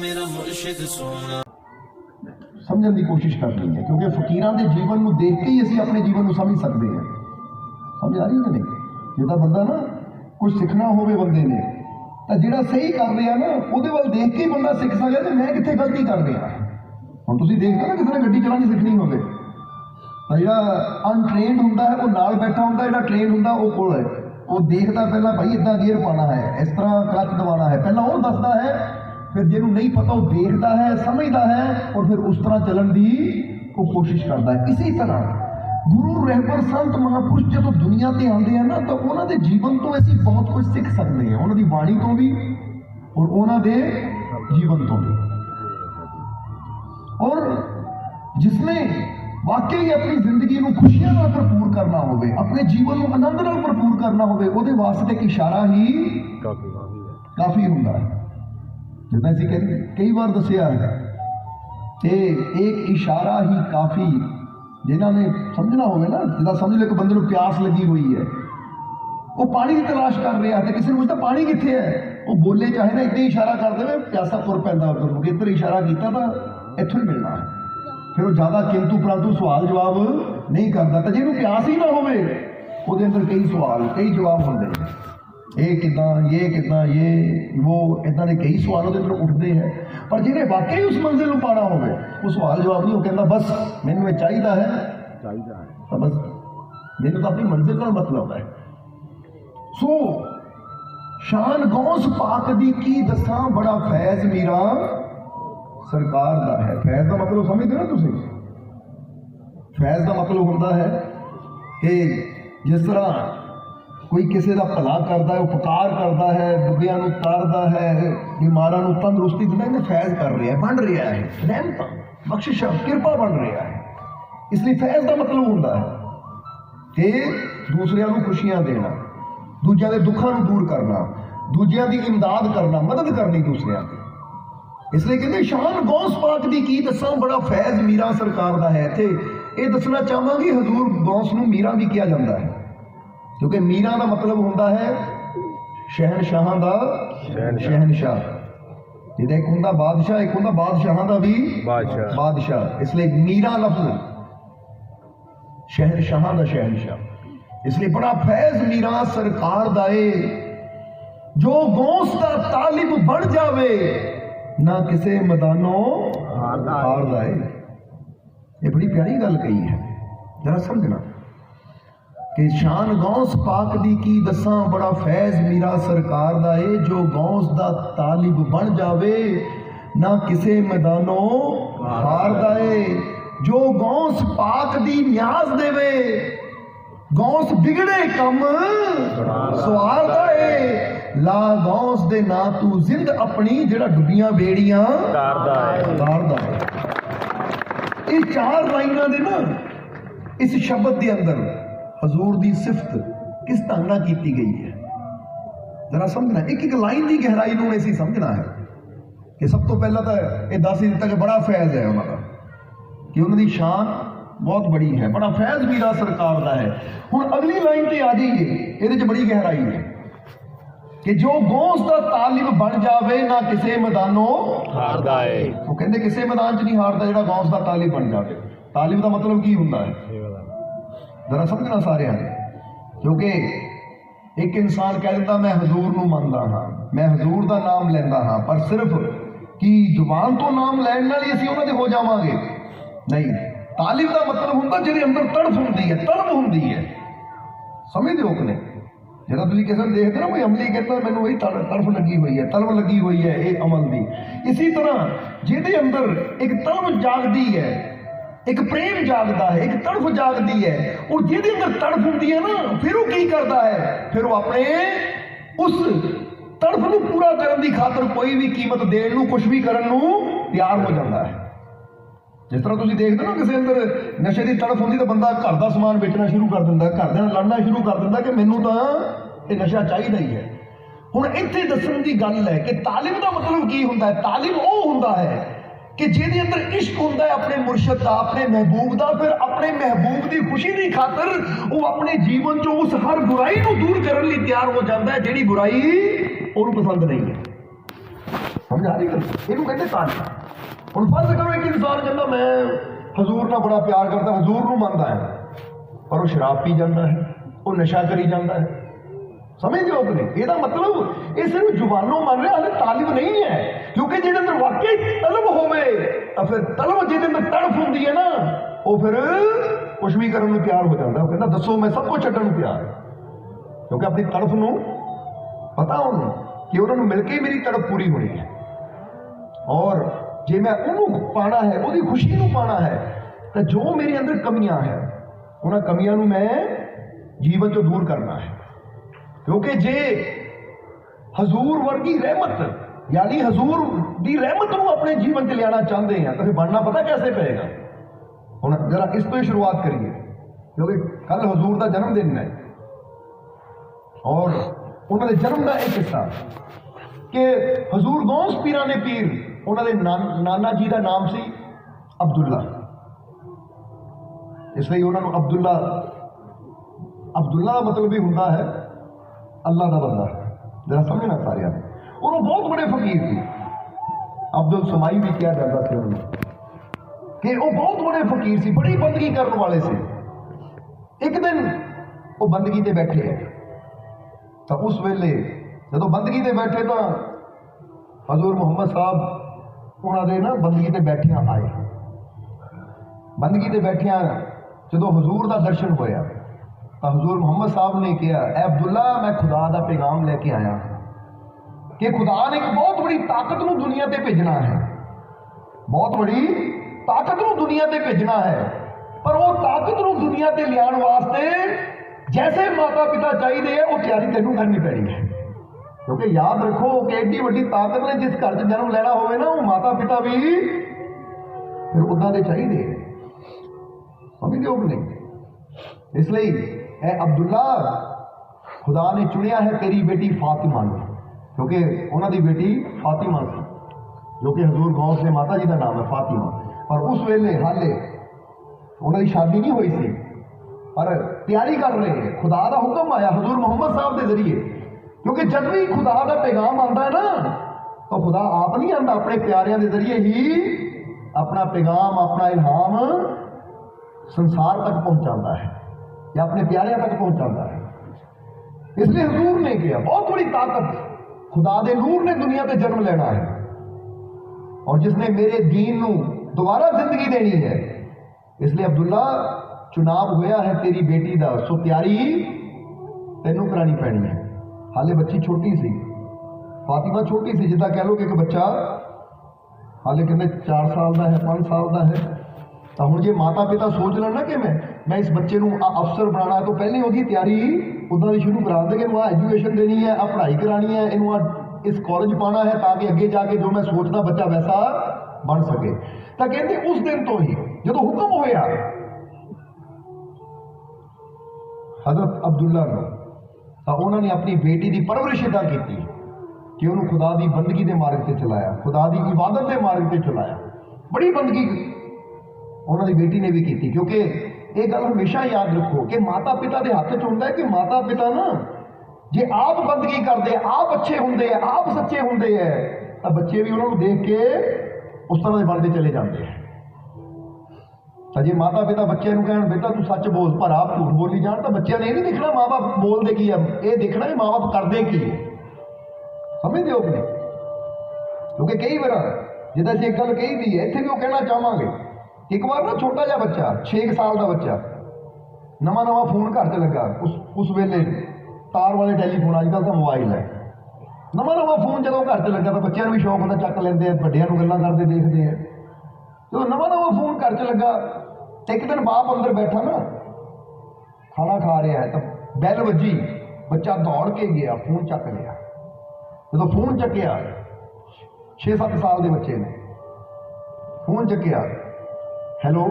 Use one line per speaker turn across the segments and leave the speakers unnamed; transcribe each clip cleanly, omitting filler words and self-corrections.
मेरा मुर्शिद सोना।
समझने की कोशिश करनी है, क्योंकि फकीरां दे जीवन को देख के ही असीं अपने जीवन को समझ सकते हैं। समझ आ रही है नहीं? जो बंदा ना कुछ सीखना होवे बंदे ने, तो जिहड़ा सही कर रहा ना उहदे वल देख के ही बंदा सीख सकदा कि मैं कित्थे गलती कर रहा। हुण तुसीं देखदे ना किसी ने गड्डी चलानी सीखनी होवे तो जिहड़ा अनट्रेनड हुंदा है वो नाल बैठा हुंदा, जिहड़ा ट्रेनड हुंदा वो कोल है, वो देखदा पहला भाई इदां गियर पाना है, इस तरह क्लच दबाना है, पहला वो दसदा है, फिर जिन्होंने नहीं पता वो देखता है, समझता है और फिर उस तरह चलन की वो कोशिश करता है। इसी तरह गुरु रहबर संत महापुरुष जो दुनिया से आते हैं ना, तो उन्होंने जीवन तो ऐसी बहुत कुछ सीख सकते हैं, उन्होंने बाणी तो भी और उन्होंने जीवन तो भी। और जिसने वाकई अपनी जिंदगी को खुशियां नाल भरपूर करना होवे, अपने जीवन को आनंद नाल भरपूर करना होवे, उहदे वास्ते एक इशारा ही काफी हुंदा है। जिदा असीं कई बार दसिया है कि एक इशारा ही काफी, जिन्होंने समझना होवे ना, जिदा समझ लो कि बंदे को प्यास लगी हुई है, वो पानी की तलाश कर रहा है, तो किसी ने पूछता पानी कित्थे है, वो बोले चाहे ना इतने इशारा कर दे, प्यासा तुर पैंदा उधर को, इधर इशारा किया तो इत्थों ही मिलना है। फिर वो ज्यादा किंतु परंतु सवाल जवाब नहीं करता, तो जिन्होंने प्यास ही ना होवे ਉਹਦੇ अंदर कई सवाल कई जवाब होंगे, ये किदा ये वो इदा के कई सवाल वो अंदर उठते हैं। पर जिन्हें वाकई उस मंजिल में पाना होवे वो सवाल जवाब नहीं, वो कहता बस मैनू ये चाहिए है, तो बस मैनू तो अपनी मंजिल का मतलब है। सो शान गौस पाक दी की दसा, बड़ा फैज मीरा सरकार दा है। फैज का मतलब समझते हो ना तुम? फैज का मतलब होता है कि जिस तरह कोई किसी का भला करता है, उपकार करता है, दुखिया तारता है, बीमारा तंदुरुस्ती दिता है, फैज कर रहा है, बन रहा है, रहमत बख्शिश कृपा बन रहा है। इसलिए फैज का मतलब होता है कि दूसरिया को खुशियां देना, दूजिया के दुखों को दूर करना, दूजिया की इमदाद करना, मदद करनी दूसरिया की। इसलिए कहते शान गौस पाक दी की दसा, बड़ा फैज मीरा सरकार दा है। इत्थे ये दसना चाहांगे हजूर गौस नूं मीरा भी किया जाता है, क्योंकि मीरा का मतलब होता है शहनशाह का शहनशाह। जिदा एक होंदा बादशाह, एक होंदा बादशाह का भी बादशाह। इसलिए मीरा लफ्ज शहनशाह का शहनशाह। इसलिए बड़ा फैज मीरा सरकार दा है, जो गौस का तालिब बन जावे ना किसे मैदानों हारदा है। ये बड़ी प्यारी गल कही है, जरा समझना कि शान गौस पाक दी की दसा, बड़ा फैज मीरा सरकार दा है, जो गौस दा तालिब बन जावे ना किसे मैदानों हारदा है। जो गौस पाक दी न्याज देवे, गौस बिगड़े कम सवारदा है। ला गौस दे ना तू जिंद अपनी, जेड़ा डुबियां बेड़ियां तारदा है। ये चार लाइनां दे ना इस शब्द के अंदर हजूर की सिफत किस ढंग नाल की गई है, जरा समझना। एक एक लाइन की गहराई को ऐसी समझना है कि सब तो पहला तो यह दस ही दिता कि बड़ा फैज है उन्होंने, कि उन्होंने शान बहुत बड़ी है, बड़ा फैज मीरा सरकार का है। हुण अगली लाइन पर आ जाइए, ये बड़ी गहराई है कि जो गौस का तालिब बन जावे ना किसे मैदानों हारदा है। वो कहते किसी मैदान च नहीं हारदा जिहड़ा गौस का तालिब बन जावे। तालिब का मतलब की हुंदा है, जरा समझना सारे, क्योंकि एक इंसान कह दिता मैं हजूर नूं मनदा हाँ, मैं हजूर का नाम लैंदा हाँ, पर सिर्फ कि जुबान तो नाम लैण नाल ही असीं उन्हां दे हो जावांगे, नहीं। तालिब का मतलब हुंदा जिहदे अंदर तड़फ हुंदी है, तलब हुंदी है। समझदे हो कि नहीं? जरा तुम किसी ने देखते ना कोई अमली कहता है मैंने वही तड़फ लगी हुई है, तलब लगी हुई है एक अमल की। इसी तरह जिहदे अंदर एक तड़फ जागती है, एक प्रेम जागता है, एक तड़फ जागती है, और जिहदे अंदर तड़फ होंदी है ना, फिर वो की करता है, फिर वो अपने उस तड़फ को पूरा करने की खातर कोई भी कीमत देने को, कुछ भी करने को तैयार हो जाता है। जिस तरह तुम देखते ना किसी अंदर नशे की तड़फ होंगी तो बंदा घर का समान बेचना शुरू कर दिंदा, घर दे नाल लड़ना शुरू कर दिंदा कि मैनू तो ये नशा चाहिए ही है। हुण इत्थे दस्सण की गल है कि तालिब का मतलब की हुंदा है। तालिब वो हुंदा है कि जिहदे अंदर इश्क हुंदा है अपने मुर्शद का, अपने महबूब का, फिर अपने महबूब की खुशी की खातर वो अपने जीवन चो उस हर बुराई को दूर करने लिए तैयार हो जाता है जिहड़ी बुराई उन्हें पसंद नहीं है। समझ आ रही गल? ਇਹਨੂੰ ਕਹਿੰਦੇ ਤਾਲੀਮ। ਹੁਣ ਫਰਜ਼ ਕਰੋ ਇੱਕ ਇਨਸਾਨ ਕਹਿੰਦਾ ਮੈਂ ਹਜ਼ੂਰ ਨਾਲ ਬੜਾ ਪਿਆਰ ਕਰਦਾ, ਹਜ਼ੂਰ ਨੂੰ ਮੰਨਦਾ ਹੈ, ਪਰ ਉਹ ਸ਼ਰਾਬ ਪੀ ਜਾਂਦਾ ਹੈ, ਉਹ ਨਸ਼ਾ ਕਰੀ ਜਾਂਦਾ ਹੈ। ਸਮਝਦੇ ਹੋ ਕਿ ਨਹੀਂ? ਇਹਦਾ ਮਤਲਬ ਇਹ ਸਿਰਫ ਜ਼ੁਬਾਨੋਂ ਮੰਨ ਰਿਹਾ, ਹਲੇ ਤਾਲਿਬ ਨਹੀਂ ਹੈ। ਕਿਉਂਕਿ ਜਿਹਦੇ ਅੰਦਰ ਵਾਕਈ ਤਲਬ ਹੋਵੇ ਤਾਂ ਫਿਰ ਤਲਬ ਜਿਹਦੇ ਅੰਦਰ ਤੜਫ ਹੁੰਦੀ ਹੈ ਨਾ, ਉਹ ਫਿਰ ਕੁਛ ਵੀ ਕਰਨ ਨੂੰ ਤਿਆਰ ਹੋ ਜਾਂਦਾ। ਉਹ ਕਹਿੰਦਾ ਦੱਸੋ ਮੈਂ ਸਭ ਕੁਝ ਛੱਡਣ ਨੂੰ ਤਿਆਰ, ਕਿਉਂਕਿ ਆਪਣੀ ਤੜਫ ਨੂੰ ਪਤਾ ਉਹਨੂੰ ਕਿ ਉਹਨਾਂ ਨੂੰ ਮਿਲ ਕੇ ਮੇਰੀ ਤੜਫ ਪੂਰੀ ਹੋਣੀ ਹੈ। ਔਰ ਜੇ ਮੈਂ ਉਹਨੂੰ ਪਾਣਾ ਹੈ, ਉਹਦੀ ਖੁਸ਼ੀ ਨੂੰ ਪਾਣਾ ਹੈ, ਤਾਂ ਜੋ ਮੇਰੇ ਅੰਦਰ ਕਮੀਆਂ ਹੈ ਉਹਨਾਂ ਕਮੀਆਂ ਨੂੰ ਮੈਂ ਜੀਵਨ ਤੋਂ ਦੂਰ ਕਰਨਾ ਹੈ। ਕਿਉਂਕਿ ਜੇ ਹਜ਼ੂਰ ਵਰਗੀ ਰਹਿਮਤ ਯਾਨੀ ਹਜ਼ੂਰ ਦੀ ਰਹਿਮਤ ਨੂੰ ਆਪਣੇ ਜੀਵਨ 'ਚ ਲਿਆਣਾ ਚਾਹੁੰਦੇ ਆ ਤਾਂ ਫਿਰ ਬਣਨਾ ਪਤਾ ਕੈਸੇ ਪਏਗਾ। ਹੁਣ ਜਰਾ ਇਸ ਤੋਂ ਹੀ ਸ਼ੁਰੂਆਤ ਕਰੀਏ, ਕਿਉਂਕਿ ਕੱਲ ਹਜ਼ੂਰ ਦਾ ਜਨਮ ਦਿਨ ਹੈ ਔਰ ਉਹਨਾਂ ਦੇ ਜਨਮ ਦਾ ਇੱਕ ਕਿੱਸਾ ਕਿ ਹਜ਼ੂਰ ਗੌਸ ਪੀਰਾਂ ਨੇ ਪੀਰ, ਉਹਨਾਂ ਦੇ ਨਾਨਾ ਜੀ ਦਾ ਨਾਮ ਸੀ ਅਬਦੁੱਲਾ, ਇਸ ਲਈ ਉਹਨਾਂ ਨੂੰ ਅਬਦੁੱਲਾ ਦਾ ਮਤਲਬ ਵੀ ਹੁੰਦਾ ਹੈ ਅੱਲਾ ਦਾ ਬੰਦਾ। जरा समझना सारे और वो बहुत बड़े फकीर थे, अब्दुल समाई भी किया जाता था उन्हें कि वो बहुत बड़े फकीर सी, बड़ी बंदगी करने वाले से। एक दिन वो बंदगी ते बैठे है तो उस वेले जो बंदगी ते बैठे तो हजूर मुहम्मद साहब उन्होंने ना बंदगी ते बैठिया आए। बंदगी ते बैठिया जो हजूर का दर्शन होया तो हजूर मुहम्मद साहब ने कहा, ए अब्दुल्ला मैं खुदा का पैगाम लेके आया कि खुदा ने एक बहुत बड़ी ताकत नूं दुनिया ते भेजना है, बहुत बड़ी ताकत नूं दुनिया ते भेजना है, पर वो ताकत नूं दुनिया ते लियाण वास्ते जैसे माता पिता चाहिए है वो तैयारी तेनों करनी पैनी है। क्योंकि याद रखो कि एडी वड्डी ताकत ने जिस घर च जन्म लेना होवे ना, वो माता पिता भी फिर उदा दे चाहिए। समझदे हो कि नहीं? इसलिए ए अब्दुल्ला खुदा ने चुनिया है तेरी बेटी फातिमा ने, क्योंकि उन्होंने बेटी फातिमा थी जो कि हजूर गौस ने माता जी का नाम है फातिमा। और उस वेले हाले उन्होंने शादी नहीं हुई सी, पर तैयारी कर रहे हैं। खुदा का हुक्म आया हजूर मुहम्मद साहब के जरिए, क्योंकि जब भी खुदा का पैगाम आता है ना तो खुदा आप नहीं आता, अपने प्यारियां के जरिए ही अपना पैगाम अपना इल्हाम संसार तक पहुंचाता है या अपने प्यारियां तक पहुंचाता है। इसलिए हजूर ने किया बहुत बड़ी ताकत, खुदा दे नूर ने दुनिया पे जन्म लेना है और जिसने मेरे दीन नू दोबारा जिंदगी देनी है। इसलिए अब्दुल्ला चुनाव होया है तेरी बेटी का, सो तैयारी तेनों करानी पैनी है। हाले बच्ची छोटी सी, फातिमा छोटी सी, जिदा कह लो कि एक बच्चा हाले कहते 4 साल का है 5 साल का है, तो हम जे माता पिता सोच लें ना कि मैं इस बच्चे को अफसर बनाना है, तो पहले उसकी तैयारी उदा की शुरू करा दे कि इन्हू एजुकेशन देनी है, आ पढ़ाई करानी है, इन्हू इस कॉलेज पाना है ताकि अगे जाके जो मैं सोचता बच्चा वैसा बन सके। तो कहते उस दिन तो ही जो हुक्म होया हजरत अब्दुल्ला ने, तो उन्होंने अपनी बेटी की परवरिश इदा की कि उन्होंने खुदा की बंदगी के मार्ग से चलाया, खुदा की इबादत के मार्ग से चलाया। बड़ी बंदगी उन्होंने बेटी ने भी की, क्योंकि ये गल हमेशा याद रखो कि माता पिता के हाथ च होंदा है कि माता पिता ना जे आप बंदगी करते, आप अच्छे होंगे, आप सच्चे होंगे है, तो बच्चे भी उन्होंने देख के उस तरह बनते चले जाते हैं। तो जे माता पिता बच्चे को कहन बेटा तू सच बोल पर आप झूठ बोली जान, तो बच्चे ने ये नहीं दिखना माँ बाप बोलते की है, ये दिखना है माँ बाप करते की है। समझते हो कि नहीं? क्योंकि कई बार जिदा एक गल कही दी है इतने भी वो कहना चाहवांगे। एक बार ना छोटा जहा बच्चा 6 साल का बच्चा नवा नवा फोन घर च लगा, उस वेले तार वाले टैलीफोन, अजकल तो मोबाइल है, नवा नवा फोन जो घर च लगा तो बच्चों भी शौक होता चक लेंगे, वड्डियां गल्लां करते देखते हैं। जो नवा नवा फोन घर च लगा, एक दिन बाप अंदर बैठा ना खाना खा रहा है तो बैल वजी, बच्चा दौड़ के गया फोन चक लिया। जो फोन चक्या 6-7 साल के बच्चे ने फोन चक्या, हैलो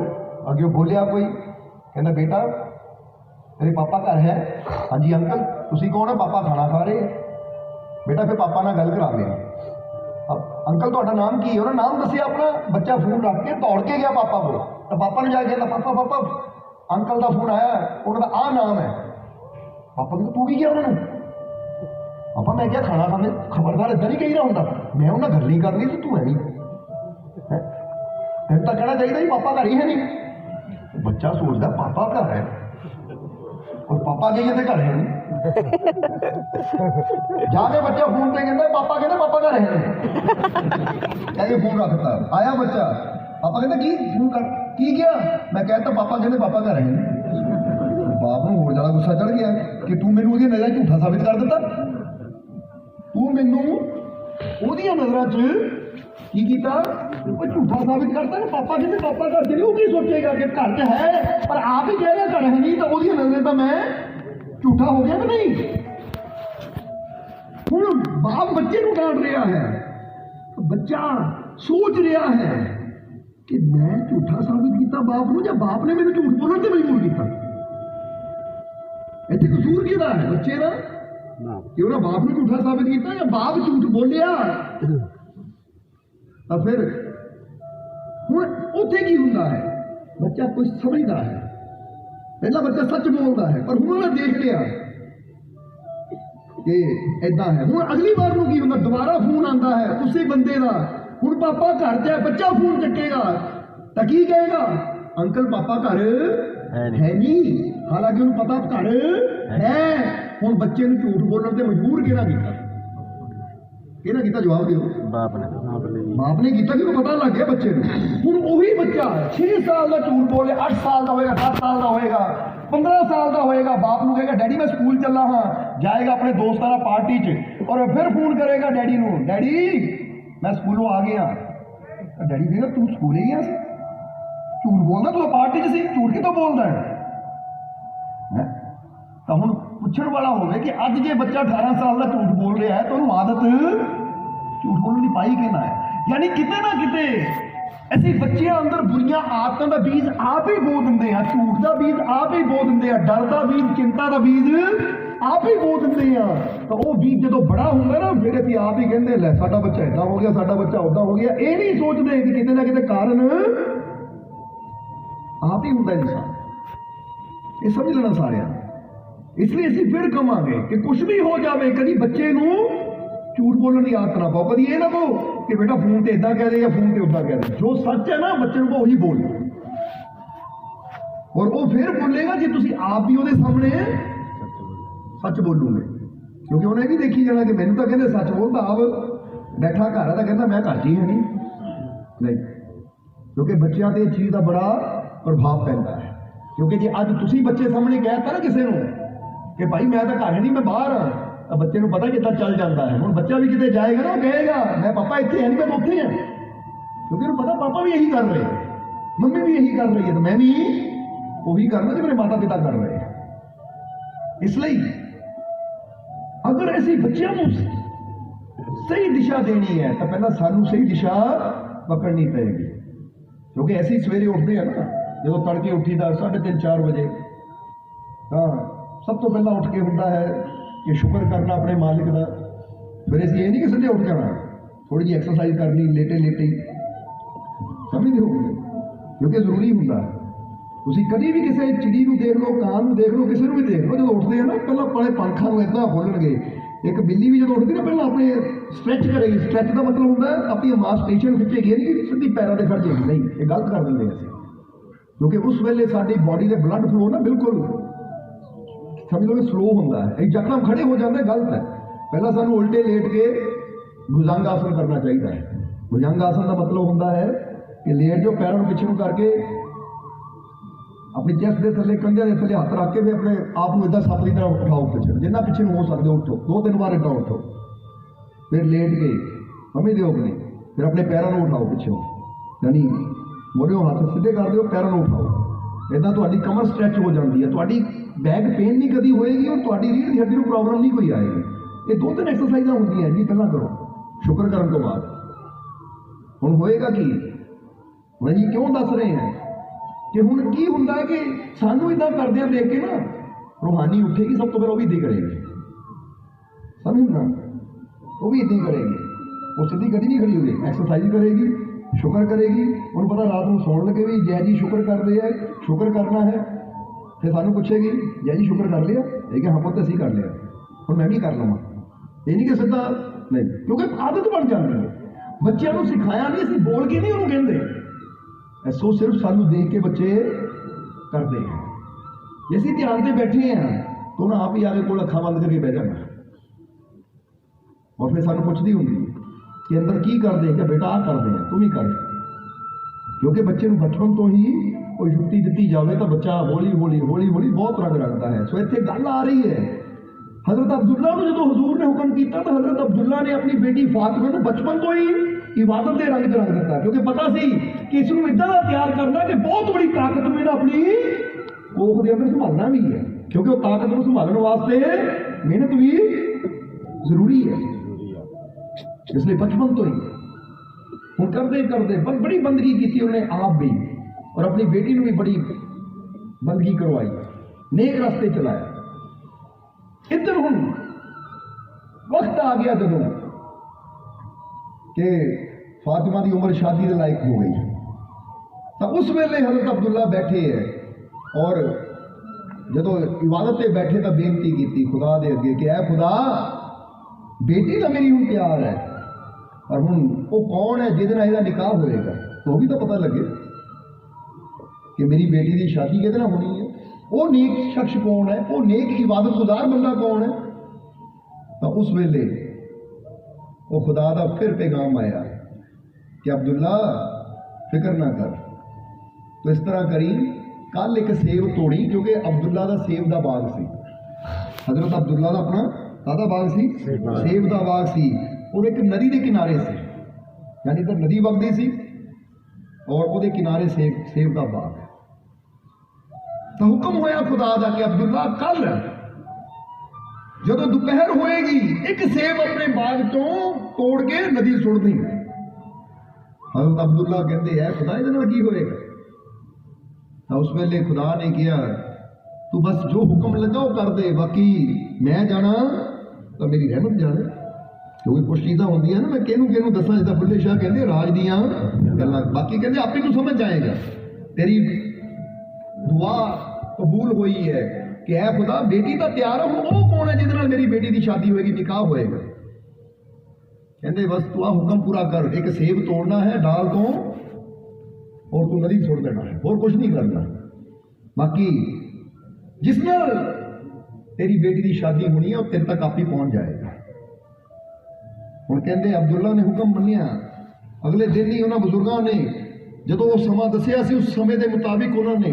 अगे बोलिया कोई, कहना बेटा तेरे पापा घर है? हाँ जी अंकल, तुसी कौन है? पापा खाना खा रहे हैं। बेटा फिर पापा ना गल करा मेरी। अब अंकल तुहाडा नाम की है? उन्होंने नाम दसिया अपना। बच्चा फोन रख के दौड़ के गया पापा को, तो पापा ने जाके कहता पापा पापा अंकल का फोन आया, उन्होंने आ नाम है। पापा ने तू की किया उन्होंने? पापा मैं क्या खाना खाने, खबरदार इतना नहीं कही होंगे, मैं उन्हें गल नहीं करनी तो तू है नहीं तेन तो कहना चाहिए ही पापा घर ही है नहीं। बच्चा सोचता पापा घर है और पापा गई तो घर है नहीं। जाके बच्चा फोन पे कहता पापा कहते पापा घर है नहीं, फोन रखता आया बच्चा, पापा कहते की फोन कर की गया, मैं कहता पापा कहते पापा घर है नहीं। बाप को होर ज्यादा गुस्सा चढ़ गया कि तू मैनू ओहदी नजर झूठा साबित कर दिता, तू मैनू ओहदी नजर च की कीता झूठा साबित करता है। पापा कहते पापा घर चले, वो की सोचेगा कि घर च है पर आप ही कह रहे घर है नहीं, तो ओहदी नजर तो मैं झूठा हो गया कि नहीं। हुण बाप बच्चे को डांट रहा है, बच्चा सोच रहा है कि मैं झूठा साबित किया बाप को, या बाप ने मैंने झूठ बोलने से मजबूर किया। इतने कसूर किहदा है बच्चे का कि उन्हें बाप ने झूठा साबित किया या बाप झूठ बोलिया। तो फिर हुण उत्थे की हुंदा है, बच्चा कुछ समझदा है, पहला बच्चा सच बोलता है पर हुण उन्हें देख लिया कि ऐदा है। हुण अगली बार को की हुंदा, दोबारा फोन आता है उसी बंदे का, हुण पापा घर च है, बच्चा फोन चकेगा तो की कहेगा अंकल पापा घर है नहीं, हालांकि उन्हें पता घर है। हुण बच्चे ने झूठ बोलने से मजबूर किहड़ा किहड़ा जवाब दिओ, बाप ने किया कि पता लग गया बच्चे को। हुण वही बच्चा 6 साल का झूठ बोले, 8 साल का होएगा, 7 साल का होएगा, 15 साल का होएगा, बाप को कहेगा डैडी मैं स्कूल चला हाँ, जाएगा अपने दोस्तों का पार्टी च और फिर फोन करेगा डैडी को, डैडी मैं स्कूलों आ गया। डैडी कहेगा तू स्कूल ही गया, झूठ बोलना तू पार्टी च सी, झूठ कितों बोलता है। तो हुण पुछण वाला होवे कि अज जे बच्चा 18 साल का झूठ बोल रहा है तो उन्होंने आदत झूठ बोलने की पाई कहना है। यानी किते ना किते ऐसे बच्चों अंदर बुरियां आदतों का बीज आप ही बो दिंदे हैं, झूठ का बीज आप ही बो दिंदे हैं, डर का बीज चिंता का बीज आप ही बो दिंदे हैं। तो वो बीज जो बड़ा होंगे ना फिर असीं आप ही कहते लै साडा बच्चा इदां हो गया, साडा बच्चा उदां हो गया। ये नहीं सोचते कि किते ना किते कारण आप ही होंदा इंसान, ये समझ लेना सारे। इसलिए असीं फिर कहांगे कि कुछ भी हो जाए कभी बच्चे नूं झूठ बोलने की आदत ना पाओ, कभी ये ना कहो कि बेटा फोन से इदा कह दे या फोन से उदा कह दे। जो सच है ना बच्चे को वही बोल, और वो फिर बोलेगा जो तुम आप भी वो सामने सच बोलोगे, क्योंकि उन्हें भी देखी जाना कि मैंने तो कहते सच बोलता, आप बैठा घर है तो कहता मैं घर ही है नहीं, क्योंकि बच्चों से इस चीज़ का बड़ा प्रभाव पैदा है। क्योंकि जो अज तुम बच्चे सामने कहता ना किसी को कि भाई मैं तो घर नहीं मैं बाहर हाँ, तो बच्चे को पता कितना चल जाता है। हम बच्चा भी कितने जाएगा ना कहेगा मैं पापा इतने है नहीं मैं उत्थे हैं, क्योंकि उन्हें पता पापा भी यही कर रहे हैं, मम्मी भी यही कर रही है, तो मैं भी वही करना जो मेरे माता पिता कर रहे हैं। इसलिए अगर ऐसी बच्चों को सही दिशा देनी है तो पहला सानू सही दिशा पकड़नी पड़ेगी। क्योंकि ऐसे सवेरे उठते हैं ना, जो तड़के उठी था 3:30 4 बजे, हाँ सब तो पहला उठ के होता है कि शुक्र करना अपने मालिक का। फिर ऐसे ये नहीं कि संडे उठ जाना, थोड़ी जी एक्सरसाइज करनी लेटे लेटे समझ हो, क्योंकि जरूरी होता है। तुम कभी भी किसी चिड़ी को देख लो, कान को देख लो, किसी को भी देख लो, जो उठते हैं ना पहला अपने पंखा को इतना खोलणगे। एक बिल्ली भी जो उठती ना पहला अपने स्ट्रैच करेगी, स्ट्रैच का मतलब होता है अपनी मांसपेशियां खिंचेगी, नहीं सीधी पैरों से खड़ जाएगी, नहीं ये गलत कर देंगे ऐसे। क्योंकि उस वेले साडी बॉडी के ब्लड फ्लो ना बिल्कुल समझ लो स्लो होता है, एक यकदम खड़े हो जाते गलत है। पहला सानू उल्टे लेट के भुजंग आसन करना चाहिए है। भुजंग आसन का मतलब होता है कि लेट जो पैरों पिछे को करके अपनी चेस्ट के थले कंधे के थले हाथ रख के भी अपने आप को इदा सप की तरह उठाओ, पिछे जिन्ना पिछे हो सकते उठो, 2-3 बार इदा उठो, फिर लेट के मम्मी दो अपने, फिर अपने पैरों को उठाओ पिछे, यानी मोड़ो हाथ सीधे कर दो, पैरों को उठाओ, इदा तो कमर स्ट्रैच हो जाती है, तो बैक पेन नहीं कभी होएगी और तो रीढ़ की हड्डी को प्रॉब्लम नहीं कोई आएगी। ये 2-3 एक्सरसाइजा होती हैं जी, पहला करो शुक्र करने के बाद। हुण होएगा कि मैं जी क्यों दस रहे हैं कि हुण की हुंदा है कि सानू इदा करदे देख के ना रूहानी उठेगी, सब तो पहले वो भी इदा करेगी, समझना वो भी इदा करेगी, वो सीधी कभी नहीं खड़ी होगी, एक्सरसाइज करेगी, शुक्र करेगी। उन्हें पता रात को सौण लगे भी जय जी शुक्र करते हैं, शुक्र करना है, फिर सानू पूछेगी जय जी शुक्र कर लिया, ठीक है हाँ पुत असीं कर लिया, हुण मैं भी कर लवां, ये नहीं कि सीधा नहीं, क्योंकि आदत बन जाती है। बच्चों को सिखाया नहीं, असं बोल के नहीं उन्होंने कहते, ऐसो सिर्फ सानू देख के बच्चे करते हैं। जे असीं ध्यान से बैठे हैं तो उन्हें आप ही आगे कोल अखा बंद करके बह जाना, और फिर सानू पुछदी होंगी कि अंदर की करते हैं, क्या बेटा आ करते हैं तुम ही कर। क्योंकि बच्चे को बचपन तो ही कोई युक्ति दी जाए तो बच्चा हौली हौली बहुत रंग रखता है। सो इत्थे गल आ रही है, हजरत अब्दुल्ला को जो हजूर ने हुक्म किया तो हजरत अब्दुल्ला ने अपनी बेटी फातिमा को बचपन तो ही इबादत के रंग च रंग दिता, क्योंकि पता सी कि इसको इदा का तैयार करना कि बहुत बड़ी ताकत में अपनी कोख के अंदर संभालना भी है, क्योंकि वो ताकत को संभालने वास्ते मेहनत भी जरूरी है। इसलिए बचपन तो ही हम करते करते बड़ी बंदगी की उन्हें आप भी, और अपनी बेटी ने भी बड़ी बंदगी करवाई, नेक रास्ते चलाया। इधर हूं वक्त आ गया जदों कि फातिमा की उम्र शादी के लायक हो गई, तो उस वेले हजरत अब्दुल्ला बैठे है, और जदों इबादत से बैठे तो बेनती की खुदा दे अगे कि ऐ खुदा, बेटी तो मेरी हूं तैयार है, और हूं वो कौन है जिहदे नाल इहदा निकाह होएगा, तो भी तो पता लगे कि मेरी बेटी की शादी किहदे नाल होनी है, वो नेक शख्स कौन है, वो नेक इबादत गुजार बंदा कौन है। तो उस वेले वो खुदा का फिर पैगाम आया कि अब्दुल्ला फिक्र ना कर, तो इस तरह करी, कल एक सेब तोड़ी, क्योंकि अब्दुल्ला का सेब का बाग सी, हजरत अब्दुल्ला का अपना कादा बाग सी, सेब का बाग सी, और एक नदी के किनारे से, यानी इधर नदी वगदी सी और वो किनारे सेब का बाग है। तो हुक्म होया खुदा का कि अब्दुल्ला कल जो दोपहर होएगी एक सेब अपने बाग तो तोड़ के नदी सुट दी। हजरत अब्दुल्ला कहते हैं खुदा इहदे नाल की होएगा। तो उस वेले खुदा ने कहा तू बस जो हुक्म लगा वो कर दे, बाकी मैं जाना तो मेरी रहमत जाने, क्योंकि कुछ चीज़ां होंगी ना मैं कहनू दसा, जिदा बुल्ले शाह कहते राज दियां गल्लां, बाकी कहते आपे तू समझ जाएगा। तेरी दुआ कबूल हुई है कि है खुदा बेटी तो तैयार हो, वो कौन है जिहदे नाल मेरी बेटी की शादी होएगी, निकाह होएगा। कहते बस तू आ हुक्म पूरा कर, एक सेब तोड़ना है डाल तो और तू नदी छोड़ देना है, और कुछ नहीं करना, बाकी जिस नाल तेरी बेटी की शादी होनी है वो तेरे तक आप ही पहुंच जाएगा। हुण कहते अब्दुल्ला ने हुक्म मन्निया, अगले दिन ही उन्होंने बुजुर्गों ने जो वो समा दसिया सी उस समय के मुताबिक उन्होंने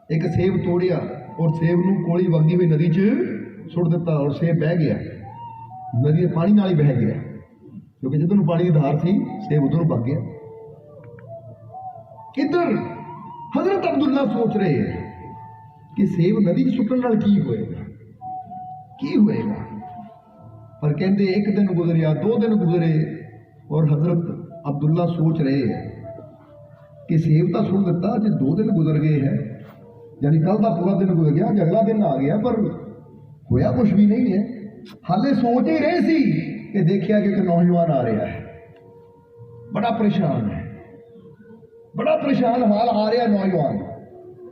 एक सेब तोड़िया और सेब नूं कोली वगदी हुई नदी च सुट दिता, और सेब बह गया, नदी के पानी नाल ही बह गया, क्योंकि जिधर पानी की धार थी सेब उधर भग गया। इधर हजरत अब्दुल्ला सोच रहे हैं कि सेब नदी सुटन नाल की होएगा, की होएगा। पर कहते एक दिन गुजरिया, 2 दिन गुजरे, और हजरत अब्दुल्ला सोच रहे हैं कि सेब तो सुन दिता, अज 2 दिन गुजर गए हैं, यानी कल का पूरा दिन गुजर गया, अगला दिन आ गया, पर होया कुछ भी नहीं है। हाले सोच ही रहे सी कि देखिया कि एक नौजवान आ रहा है, बड़ा परेशान है, बड़ा परेशान हाल आ रहा नौजवान,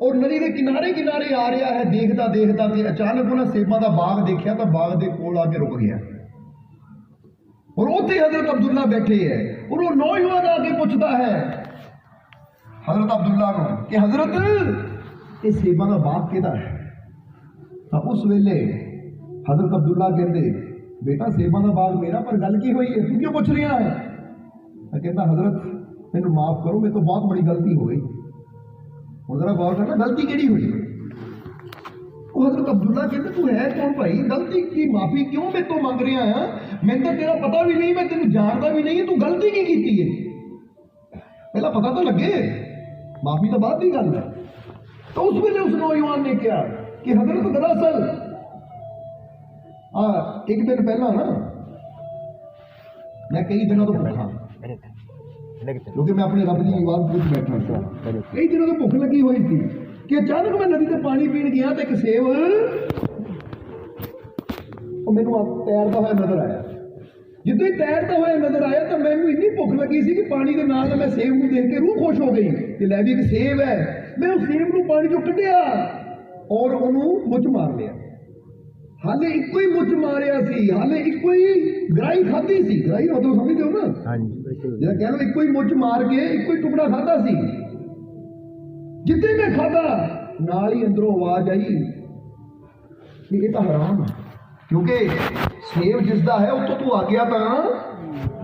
और नदी के किनारे किनारे आ रहा है, देखता देखता कि अचानक उन्हें सेबां का बाग देखा तो बाग के कोल आके रुक गया, और उत्थे हजरत अब्दुल्ला बैठे है, और वो नौजवान आके पूछता है हजरत अब्दुल्ला को कि हजरत ये सेबां का बाग किहदा है। तो उस वेले हजरत अब्दुल्ला कहते बेटा सेबां का बाग मेरा, पर गल की हुई है, तू क्यों पूछ रहा है। मैं कहता हजरत मैनू माफ करो, मेरे तो बहुत बड़ी गलती हो गई। और जरा गौर करना गलती केड़ी हुई। वो हजरत अब्दुल्ला कहते तू है कौन भाई, गलती की माफी क्यों मैं तो मंग रहा है, मैं तो तेरा पता भी नहीं, मैं तेन जानता भी नहीं, तू गलती की कीती है, पहला पता तो लगे, माफी तो बाद की गल है। तो उस वेले उस नौजवान ने कहा कि हजरत दरअसल एक दिन पहला ना मैं कई दिनों तो भूखा, क्योंकि मैं अपने रब की इबादत में बैठा था, कई दिनों तो भूख लगी हुई थी कि अचानक मैं नदी से पानी पीन गया तो एक सेब मैनू तैरता हुआ नजर आया। जिद्दों ही तैरता हुआ नजर आया तो मैनू इन्नी भुख लगी सी कि पानी के नाल मैं सेब को देख के रूह खुश हो गई कि लै भी एक सेब है। मैं उस सेब को पानी चो कढ़िया और उन्होंने मुझ मार लिया। ਹਾਲੇ ਇੱਕੋ ਹੀ ਮੁੱਚ ਮਾਰਿਆ ਸੀ, ਹਾਲੇ ਇੱਕੋ ਹੀ ਗਰਾਈ ਖਾਧੀ ਸੀ। ਗਰਾਈ ਉਦੋਂ ਸਮਝਦੇ ਹੋ ਨਾ?
ਹਾਂਜੀ
ਜਿਹੜਾ ਕਹਿ ਲਓ ਇੱਕੋ ਹੀ ਮੁੱਚ ਮਾਰ ਕੇ ਇੱਕੋ ਹੀ ਟੁਕੜਾ ਖਾਧਾ ਸੀ। ਜਿੱਥੇ ਮੈਂ ਖਾਧਾ ਨਾਲ ਹੀ ਅੰਦਰੋਂ ਆਵਾਜ਼ ਆਈ ਕਿ ਇਹ ਤਾਂ ਹਰਾਮ ਹੈ, ਕਿਉਂਕਿ ਸੇਬ ਜਿਸਦਾ ਹੈ ਉੱਥੋਂ ਤੂੰ ਆ ਗਿਆ ਤਾਂ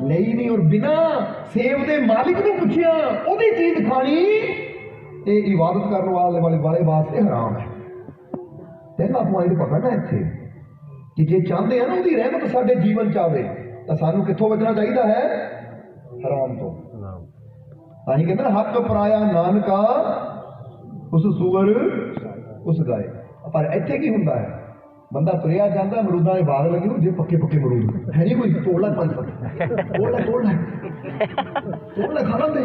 ਲਈ ਨਹੀਂ, ਔਰ ਬਿਨਾ ਸੇਬ ਦੇ ਮਾਲਿਕ ਨੂੰ ਪੁੱਛਿਆ ਉਹਦੀ ਚੀਜ਼ ਖਾਣੀ ਇਹ ਇਬਾਦਤ ਕਰਨ ਵਾਲੇ ਵਾਸਤੇ ਹਰਾਮ ਹੈ। ਪਹਿਲਾ ਪੁਆਇੰਟ ਪਕੜਨਾ ਇੱਥੇ ਕਿ ਜੇ ਚਾਹੁੰਦੇ ਆ ਨਾ ਉਹਦੀ ਰਹਿਮਤ ਸਾਡੇ ਜੀਵਨ ਚ ਆਵੇ ਤਾਂ ਸਾਨੂੰ ਕਿੱਥੋਂ ਬਚਣਾ ਚਾਹੀਦਾ ਹੈ? ਹਰਾਮ ਤੋਂ। ਤਾਂ ਹੀ ਕਹਿੰਦੇ ਨਾ ਹੱਕ ਪਰਾਇਆ ਨਾਨਕਾ ਉਸ ਸੂਰ ਉਸ ਗਾਏ। ਪਰ ਇੱਥੇ ਕੀ ਹੁੰਦਾ ਹੈ? ਬੰਦਾ ਤੁਰਿਆ ਜਾਂਦਾ, ਅਮਰੂਦਾਂ ਦੇ ਬਾਗ ਲੱਗੇ ਨੂੰ, ਜੇ ਪੱਕੇ ਅਮਰੂਦ ਹੈ ਨਹੀਂ ਕੋਈ, ਤੋੜ ਲੈ 5 ਤੋੜ ਲੈ ਖਾ ਲੈਂਦੇ।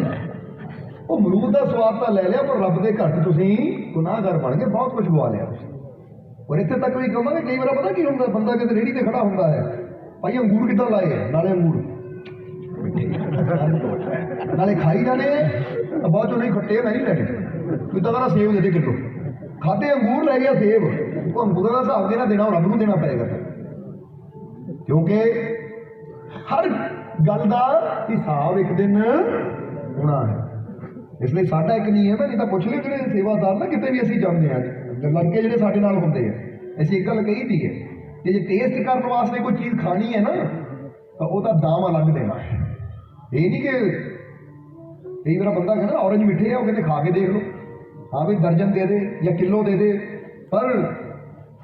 ਉਹ ਅਮਰੂਦ ਦਾ ਸਵਾਦ ਤਾਂ ਲੈ ਲਿਆ, ਪਰ ਰੱਬ ਦੇ ਘਰ 'ਚ ਤੁਸੀਂ ਗੁਨਾਹਗਾਰ ਬਣ ਕੇ ਬਹੁਤ ਕੁਝ ਗਵਾ ਲਿਆ ਤੁਸੀਂ। ਔਰ ਇੱਥੇ ਤੱਕ ਵੀ ਕਹਾਂਗੇ ਕਈ ਵਾਰ ਪਤਾ ਕੀ ਹੁੰਦਾ, ਬੰਦਾ ਕਿਤੇ ਰੇਹੜੀ ਤੇ ਖੜਾ ਹੁੰਦਾ ਹੈ, ਭਾਈ ਅੰਗੂਰ ਕਿੱਦਾਂ ਲਾਏ ਹੈ, ਨਾਲੇ ਅੰਗੂਰ ਨਾਲੇ ਖਾਈ ਜਾਣੇ ਤਾਂ ਬਾਅਦ ਚੋਂ ਨਹੀਂ ਖੱਟੇ, ਮੈਂ ਨਹੀਂ ਲੈਣੇ, ਕਿੱਦਾਂ ਦਾ ਸੇਬ ਦੇ ਦੇ ਕਿਲੋ ਖਾਦੇ ਅੰਗੂਰ ਲੈ ਗਿਆ ਸੇਬ। ਉਹ ਅੰਗੂਰਾਂ ਦਾ ਹਿਸਾਬ ਦੇਣਾ ਦੇਣਾ ਰੱਬ ਨੂੰ ਦੇਣਾ ਪਏਗਾ, ਕਿਉਂਕਿ ਹਰ ਗੱਲ ਦਾ ਹਿਸਾਬ ਇੱਕ ਦਿਨ ਹੋਣਾ ਹੈ। ਇਸ ਲਈ ਸਾਡਾ ਇੱਕ ਨਹੀਂ ਹੈ ਨਾ, ਨਹੀਂ ਤਾਂ ਪੁੱਛ ਲਿਓ ਜਿਹੜੇ ਸੇਵਾਦਾਰ ਨਾ ਕਿਤੇ ਵੀ ਅਸੀਂ ਜਾਂਦੇ ਹਾਂ, ਲੜਕੇ ਜਿਹੜੇ ਸਾਡੇ ਨਾਲ ਹੁੰਦੇ ਆ, ਅਸੀਂ ਇੱਕ ਗੱਲ ਕਹੀ ਦੀ ਹੈ ਕਿ ਜੇ ਟੇਸਟ ਕਰਨ ਵਾਸਤੇ ਕੋਈ ਚੀਜ਼ ਖਾਣੀ ਹੈ ਨਾ ਤਾਂ ਉਹਦਾ ਦਾਮ ਅਲੱਗ ਦੇਣਾ ਹੈ। ਇਹ ਨਹੀਂ ਕਿ ਕਈ ਵਾਰ ਬੰਦਾ ਕਹਿੰਦਾ ਔਰੰਜ ਮਿੱਠੇ ਆ, ਉਹ ਕਹਿੰਦੇ ਖਾ ਕੇ ਦੇਖ ਲਓ, ਹਾਂ ਵੀ ਦਰਜਨ ਦੇ ਦੇ ਜਾਂ ਕਿਲੋ ਦੇ ਦੇ, ਪਰ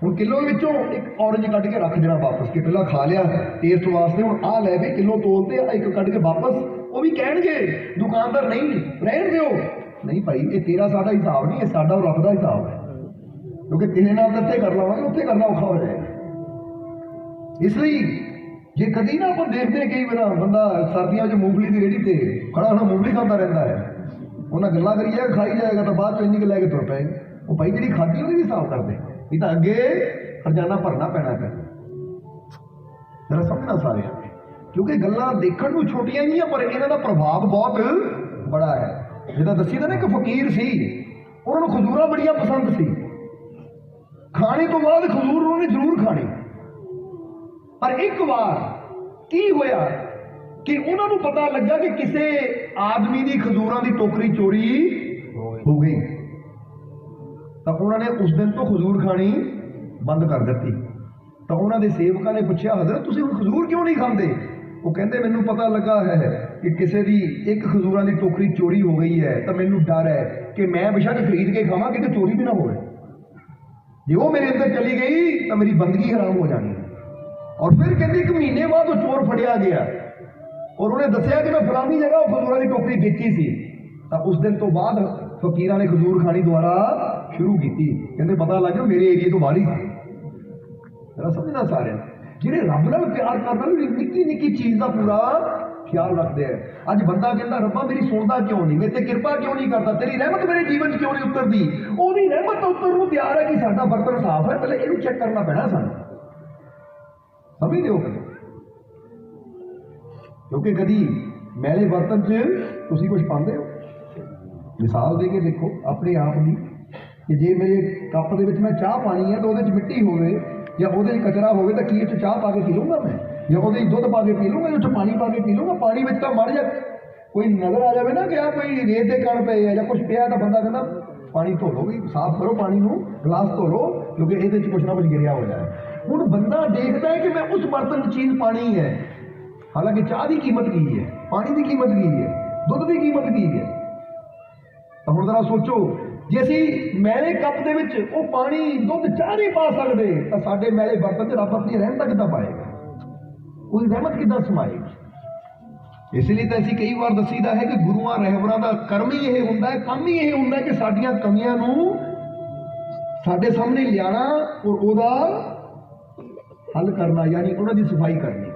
ਹੁਣ ਕਿਲੋ ਵਿੱਚੋਂ ਇੱਕ ਔਰੰਜ ਕੱਢ ਕੇ ਰੱਖ ਦੇਣਾ ਵਾਪਸ ਕਿ ਪਹਿਲਾਂ ਖਾ ਲਿਆ ਟੇਸਟ ਵਾਸਤੇ, ਹੁਣ ਆਹ ਲੈ ਕੇ ਕਿਲੋ ਤੋਲ ਤੇ ਇੱਕ ਕੱਢ ਕੇ ਵਾਪਸ। ਉਹ ਵੀ ਕਹਿਣਗੇ ਦੁਕਾਨਦਾਰ ਨਹੀਂ ਰਹਿਣ ਦਿਓ, ਨਹੀਂ ਭਾਈ ਇਹ ਤੇਰਾ ਸਾਡਾ ਹਿਸਾਬ ਨਹੀਂ, ਇਹ ਸਾਡਾ ਰੱਬ ਦਾ ਹਿਸਾਬ ਹੈ, ਕਿਉਂਕਿ ਤੇਰੇ ਨਾਲ ਤਾਂ ਇੱਥੇ ਕਰ ਲਵਾਂਗੇ, ਉੱਥੇ ਕਰਨਾ ਔਖਾ ਹੋ ਜਾਏਗਾ। ਇਸ ਲਈ ਜੇ ਕਦੀ ਨਾ ਆਪਾਂ ਦੇਖਦੇ ਕਈ ਵਾਰ ਬੰਦਾ ਸਰਦੀਆਂ 'ਚ ਮੂੰਗਫਲੀ ਦੀ ਰੇਹੜੀ ਤੇ ਖੜਾ ਹੋਣਾ ਮੂੰਗਫਲੀ ਖਾਂਦਾ ਰਹਿੰਦਾ ਹੈ, ਉਹਨਾਂ ਗੱਲਾਂ ਕਰੀ ਜਾਏਗਾ ਖਾਈ ਜਾਏਗਾ ਤਾਂ ਬਾਅਦ 'ਚ ਇੰਨੀ ਕੁ ਲੈ ਕੇ ਤੁਰ ਪਏਗਾ। ਉਹ ਭਾਈ ਜਿਹੜੀ ਖਾਧੀ ਉਹਦੀ ਵੀ ਹਿਸਾਬ ਕਰਦੇ, ਨਹੀਂ ਤਾਂ ਅੱਗੇ ਖਜ਼ਾਨਾ ਭਰਨਾ ਪੈਣਾ ਹੈ। ਜਰਾ ਸਮਝਣਾ ਸਾਰਿਆਂ ਨੇ, ਕਿਉਂਕਿ ਗੱਲਾਂ ਦੇਖਣ ਨੂੰ ਛੋਟੀਆਂ ਹੀ ਆ ਪਰ ਇਹਨਾਂ ਦਾ ਪ੍ਰਭਾਵ ਬਹੁਤ ਬੜਾ ਹੈ। ਜਿੱਦਾਂ ਦੱਸੀ ਤਾਂ ਨਾ ਇੱਕ ਫਕੀਰ ਸੀ, ਉਹਨਾਂ ਨੂੰ ਖਜੂਰਾਂ ਬੜੀਆਂ ਪਸੰਦ ਸੀ, ਖਾਣੇ ਤੋਂ ਬਾਅਦ ਖਜੂਰ ਉਹਨੇ ਜ਼ਰੂਰ ਖਾਣੀ। ਪਰ ਇੱਕ ਵਾਰ ਕੀ ਹੋਇਆ ਕਿ ਉਹਨਾਂ ਨੂੰ ਪਤਾ ਲੱਗਾ ਕਿ ਕਿਸੇ ਆਦਮੀ ਦੀ ਖਜੂਰਾਂ ਦੀ ਟੋਕਰੀ ਚੋਰੀ ਹੋ ਗਈ, ਤਾਂ ਉਹਨਾਂ ਨੇ ਉਸ ਦਿਨ ਤੋਂ ਖਜੂਰ ਖਾਣੀ ਬੰਦ ਕਰ ਦਿੱਤੀ। ਤਾਂ ਉਹਨਾਂ ਦੇ ਸੇਵਕਾਂ ਨੇ ਪੁੱਛਿਆ, ਹਜ਼ਰਤ ਤੁਸੀਂ ਹੁਣ ਖਜੂਰ ਕਿਉਂ ਨਹੀਂ ਖਾਂਦੇ? ਉਹ ਕਹਿੰਦੇ ਮੈਨੂੰ ਪਤਾ ਲੱਗਾ ਹੈ ਕਿ ਕਿਸੇ ਦੀ ਇੱਕ ਖਜੂਰਾਂ ਦੀ ਟੋਕਰੀ ਚੋਰੀ ਹੋ ਗਈ ਹੈ, ਤਾਂ ਮੈਨੂੰ ਡਰ ਹੈ ਕਿ ਮੈਂ ਬੇਸ਼ੱਕ ਖਰੀਦ ਕੇ ਖਾਵਾਂ ਕਿਤੇ ਚੋਰੀ ਵੀ ਨਾ ਹੋਵੇ, ਜੇ ਉਹ ਮੇਰੇ ਅੰਦਰ ਚਲੀ ਗਈ ਤਾਂ ਮੇਰੀ ਬੰਦਗੀ ਹਰਾਮ ਹੋ ਜਾਣੀ। ਔਰ ਫਿਰ ਕਹਿੰਦੇ 1 ਮਹੀਨੇ ਬਾਅਦ ਉਹ ਚੋਰ ਫੜਿਆ ਗਿਆ ਔਰ ਉਹਨੇ ਦੱਸਿਆ ਕਿ ਮੈਂ ਫਲਾਨੀ ਜਗ੍ਹਾ ਉਹ ਖਜੂਰਾਂ ਦੀ ਟੋਕਰੀ ਵੇਚੀ ਸੀ। ਤਾਂ ਉਸ ਦਿਨ ਤੋਂ ਬਾਅਦ ਫਕੀਰਾਂ ਨੇ ਖਜੂਰ ਖਾਣੀ ਦੁਆਰਾ ਸ਼ੁਰੂ ਕੀਤੀ। ਕਹਿੰਦੇ ਪਤਾ ਲੱਗ ਗਿਆ ਮੇਰੇ ਏਰੀਏ ਤੋਂ ਬਾਹਰ ਹੀ ਸੀ। ਜਰਾ ਸਮਝਣਾ ਸਾਰਿਆਂ, ਜਿਹੜੇ ਰੱਬ ਨਾਲ ਪਿਆਰ ਕਰਦੇ ਨਿੱਕੀ ਨਿੱਕੀ ਚੀਜ਼ ਦਾ ਪੂਰਾ ਖਿਆਲ ਰੱਖਦੇ ਆ। ਅੱਜ ਬੰਦਾ ਕਹਿੰਦਾ ਰੱਬਾ ਮੇਰੀ ਸੁਣਦਾ ਕਿਉਂ ਨਹੀਂ, ਮੇਰੇ ਤੇ ਕਿਰਪਾ ਕਿਉਂ ਨਹੀਂ ਕਰਦਾ, ਤੇਰੀ ਰਹਿਮਤ ਮੇਰੇ ਜੀਵਨ 'ਚ ਕਿਉਂ ਨਹੀਂ ਉਤਰਦੀ? ਉਹਦੀ ਰਹਿਮਤ ਉਤਰਨ ਨੂੰ ਤਿਆਰ ਹੈ ਕਿ ਸਾਡਾ ਬਰਤਨ ਸਾਫ਼ ਹੈ, ਪਹਿਲੇ ਇਹਨੂੰ ਚੈੱਕ ਕਰਨਾ ਪੈਣਾ ਸਾਨੂੰ। ਸਮਝਦੇ ਹੋ ਕਦੇ? ਕਿਉਂਕਿ ਕਦੀ ਮੈਲੇ ਬਰਤਨ 'ਚ ਤੁਸੀਂ ਕੁਝ ਪਾਉਂਦੇ ਹੋ? ਮਿਸਾਲ ਦੇ ਕੇ ਦੇਖੋ ਆਪਣੇ ਆਪ ਦੀ ਕਿ ਜੇ ਮੇਰੇ ਕੱਪ ਦੇ ਵਿੱਚ ਮੈਂ ਚਾਹ ਪਾਣੀ ਹੈ ਤਾਂ ਉਹਦੇ 'ਚ ਮਿੱਟੀ ਹੋਵੇ ਜਾਂ ਉਹਦੇ 'ਚ ਕਚਰਾ ਹੋਵੇ ਤਾਂ ਕੀ ਇਹ 'ਚ ਚਾਹ ਪਾ ਕੇ ਪੀ ਲੂੰਗਾ ਮੈਂ, ਜਾਂ ਉਹਦੇ 'ਚ ਦੁੱਧ ਪਾ ਕੇ ਪੀ ਲੂੰਗਾ, ਉਹਦੇ 'ਚ ਪਾਣੀ ਪਾ ਕੇ ਪੀ ਲੂੰਗਾ? ਪਾਣੀ ਵਿੱਚ ਤਾਂ ਮੜ ਜਾ ਕੋਈ ਨਜ਼ਰ ਆ ਜਾਵੇ ਨਾ ਕਿ ਆ ਕੋਈ ਰੇਤ ਦੇ ਕਣ ਪਏ ਆ ਜਾਂ ਕੁਝ ਪਿਆ ਤਾਂ ਬੰਦਾ ਕਹਿੰਦਾ ਪਾਣੀ ਧੋ ਲਓ, ਵੀ ਸਾਫ਼ ਕਰੋ ਪਾਣੀ ਨੂੰ, ਗਲਾਸ ਧੋ ਲਓ ਕਿਉਂਕਿ ਇਹਦੇ 'ਚ ਕੁਛ ਨਾ ਕੁਛ ਗਿਰਿਆ ਹੋਇਆ ਹੈ। ਹੁਣ ਬੰਦਾ ਦੇਖਦਾ ਹੈ ਕਿ ਮੈਂ ਉਸ ਬਰਤਨ 'ਚ ਚੀਜ਼ ਪਾਣੀ ਹੈ, ਹਾਲਾਂਕਿ ਚਾਹ ਦੀ ਕੀਮਤ ਕੀ ਹੈ, ਪਾਣੀ ਦੀ ਕੀਮਤ ਕੀ ਹੈ, ਦੁੱਧ ਦੀ ਕੀਮਤ ਕੀ ਹੈ। ਤਾਂ ਹੁਣ ਜ਼ਰਾ ਸੋਚੋ, ਜੇ ਅਸੀਂ ਮੈਲੇ ਕੱਪ ਦੇ ਵਿੱਚ ਉਹ ਪਾਣੀ ਦੁੱਧ ਚਾਹ ਨਹੀਂ ਪਾ ਸਕਦੇ ਤਾਂ ਸਾਡੇ ਮੈਲੇ ਬਰਤਨ 'ਚ ਰੱਬ ਆਪਣੀ ਰਹਿਮਤ ਕਿੱਦਾਂ ਪਾਏਗਾ? ਉਹਦੀ ਰਹਿਮਤ ਕਿੱਦਾਂ ਸਮਾਏਗੀ? ਇਸ ਲਈ ਤਾਂ ਅਸੀਂ ਕਈ ਵਾਰ ਦੱਸੀਦਾ ਹੈ ਕਿ ਗੁਰੂਆਂ ਰਹਿਬਰਾਂ ਦਾ ਕਰਮ ਹੀ ਇਹ ਹੁੰਦਾ ਹੈ, ਕੰਮ ਹੀ ਇਹ ਹੁੰਦਾ ਹੈ ਕਿ ਸਾਡੀਆਂ ਕਮੀਆਂ ਨੂੰ ਸਾਡੇ ਸਾਹਮਣੇ ਲਿਆਣਾ ਔਰ ਉਹਦਾ ਹੱਲ ਕਰਨਾ, ਯਾਨੀ ਉਹਨਾਂ ਦੀ ਸਫਾਈ ਕਰਨੀ।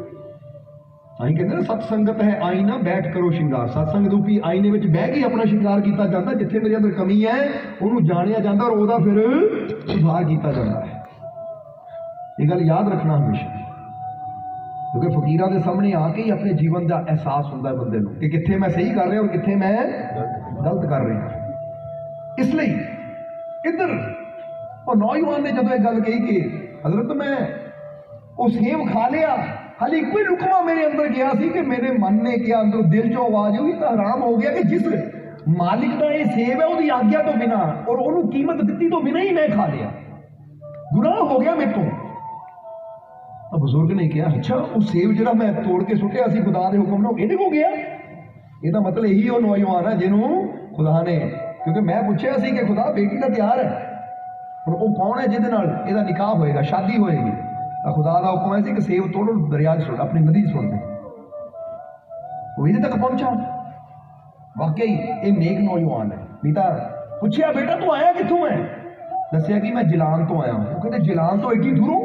ਅਸੀਂ ਕਹਿੰਦੇ ਨਾ ਸਤ ਸੰਗਤ ਹੈ ਆਈਨਾ ਬੈਠ ਕਰੋ ਸ਼ਿੰਗਾਰ। ਸਤਸੰਗ ਰੂਪੀ ਆਈਨੇ ਵਿੱਚ ਬਹਿ ਕੇ ਆਪਣਾ ਸ਼ਿੰਗਾਰ ਕੀਤਾ ਜਾਂਦਾ, ਜਿੱਥੇ ਮੇਰੇ ਅੰਦਰ ਕਮੀ ਹੈ ਉਹਨੂੰ ਜਾਣਿਆ ਜਾਂਦਾ ਔਰ ਉਹਦਾ ਫਿਰ ਸੁਧਾਰ ਕੀਤਾ ਜਾਂਦਾ ਹੈ। ਇਹ ਗੱਲ ਯਾਦ ਰੱਖਣਾ ਹਮੇਸ਼ਾ, ਕਿਉਂਕਿ ਫਕੀਰਾਂ ਦੇ ਸਾਹਮਣੇ ਆ ਕੇ ਹੀ ਆਪਣੇ ਜੀਵਨ ਦਾ ਅਹਿਸਾਸ ਹੁੰਦਾ ਹੈ ਬੰਦੇ ਨੂੰ ਕਿ ਕਿੱਥੇ ਮੈਂ ਸਹੀ ਕਰ ਰਿਹਾ ਔਰ ਕਿੱਥੇ ਮੈਂ ਗਲਤ ਕਰ ਰਿਹਾ। ਇਸ ਲਈ ਇੱਧਰ ਉਹ ਨੌਜਵਾਨ ਨੇ ਜਦੋਂ ਇਹ ਗੱਲ ਕਹੀ ਕਿ ਹਜ਼ਰਤ ਮੈਂ ਉਹ ਸੇਬ ਖਾ ਲਿਆ, ਹਾਲੇ ਇੱਕੋ ਹੀ ਲੁਕਮਾ ਮੇਰੇ ਅੰਦਰ ਗਿਆ ਸੀ ਕਿ ਮੇਰੇ ਮਨ ਨੇ ਕਿਹਾ, ਅੰਦਰੋਂ ਦਿਲ ਚੋਂ ਆਵਾਜ਼ ਹੋਈ ਤਾਂ ਹਰਾਮ ਹੋ ਗਿਆ ਕਿ ਜਿਸ ਮਾਲਿਕ ਦਾ ਇਹ ਸੇਬ ਹੈ ਉਹਦੀ ਆਗਿਆ ਤੋਂ ਬਿਨਾ ਔਰ ਉਹਨੂੰ ਕੀਮਤ ਦਿੱਤੀ ਤੋਂ ਬਿਨਾ ਹੀ ਮੈਂ ਖਾ ਲਿਆ, ਗੁਨਾਹ ਹੋ ਗਿਆ ਮੇਰੇ ਤੋਂ। ਤਾਂ ਬਜ਼ੁਰਗ ਨੇ ਕਿਹਾ ਅੱਛਾ ਉਹ ਸੇਬ ਜਿਹੜਾ ਮੈਂ ਤੋੜ ਕੇ ਸੁੱਟਿਆ ਸੀ ਖੁਦਾ ਦੇ ਹੁਕਮ ਨਾਲ ਇਹਦੇ ਕੋ ਗਿਆ? ਇਹਦਾ ਮਤਲਬ ਇਹੀ ਉਹ ਨੌਜਵਾਨ ਹੈ ਜਿਹਨੂੰ ਖੁਦਾ ਨੇ, ਕਿਉਂਕਿ ਮੈਂ ਪੁੱਛਿਆ ਸੀ ਕਿ ਖੁਦਾ ਬੇਟੀ ਤਾਂ ਤਿਆਰ ਹੈ, ਹੁਣ ਉਹ ਕੌਣ ਹੈ ਜਿਹਦੇ ਨਾਲ ਇਹਦਾ ਨਿਕਾਹ ਹੋਏਗਾ, ਸ਼ਾਦੀ ਹੋਏਗੀ? ਤਾਂ ਖੁਦਾ ਦਾ ਹੁਕਮ ਹੈ ਸੀ ਕਿ ਸੇਬ ਤੋੜੋ, ਦਰਿਆ 'ਚ ਸੁੱਟ, ਆਪਣੀ ਨਦੀ 'ਚ ਸੁੱਟ ਦੇ। ਉਹ ਇਹਦੇ ਤੱਕ ਪਹੁੰਚਾ। ਵਾਕਈ ਇਹ ਨੇਕ ਨੌਜਵਾਨ ਹੈ। ਪਿਤਾ ਪੁੱਛਿਆ ਬੇਟਾ ਤੂੰ ਆਇਆ ਕਿੱਥੋਂ ਹੈ? ਦੱਸਿਆ ਕਿ ਮੈਂ ਜਿਲਾਨ ਤੋਂ ਆਇਆ। ਉਹ ਕਹਿੰਦੇ ਜਿਲਾਨ ਤੋਂ ਏਡੀ ਦੂਰੋਂ?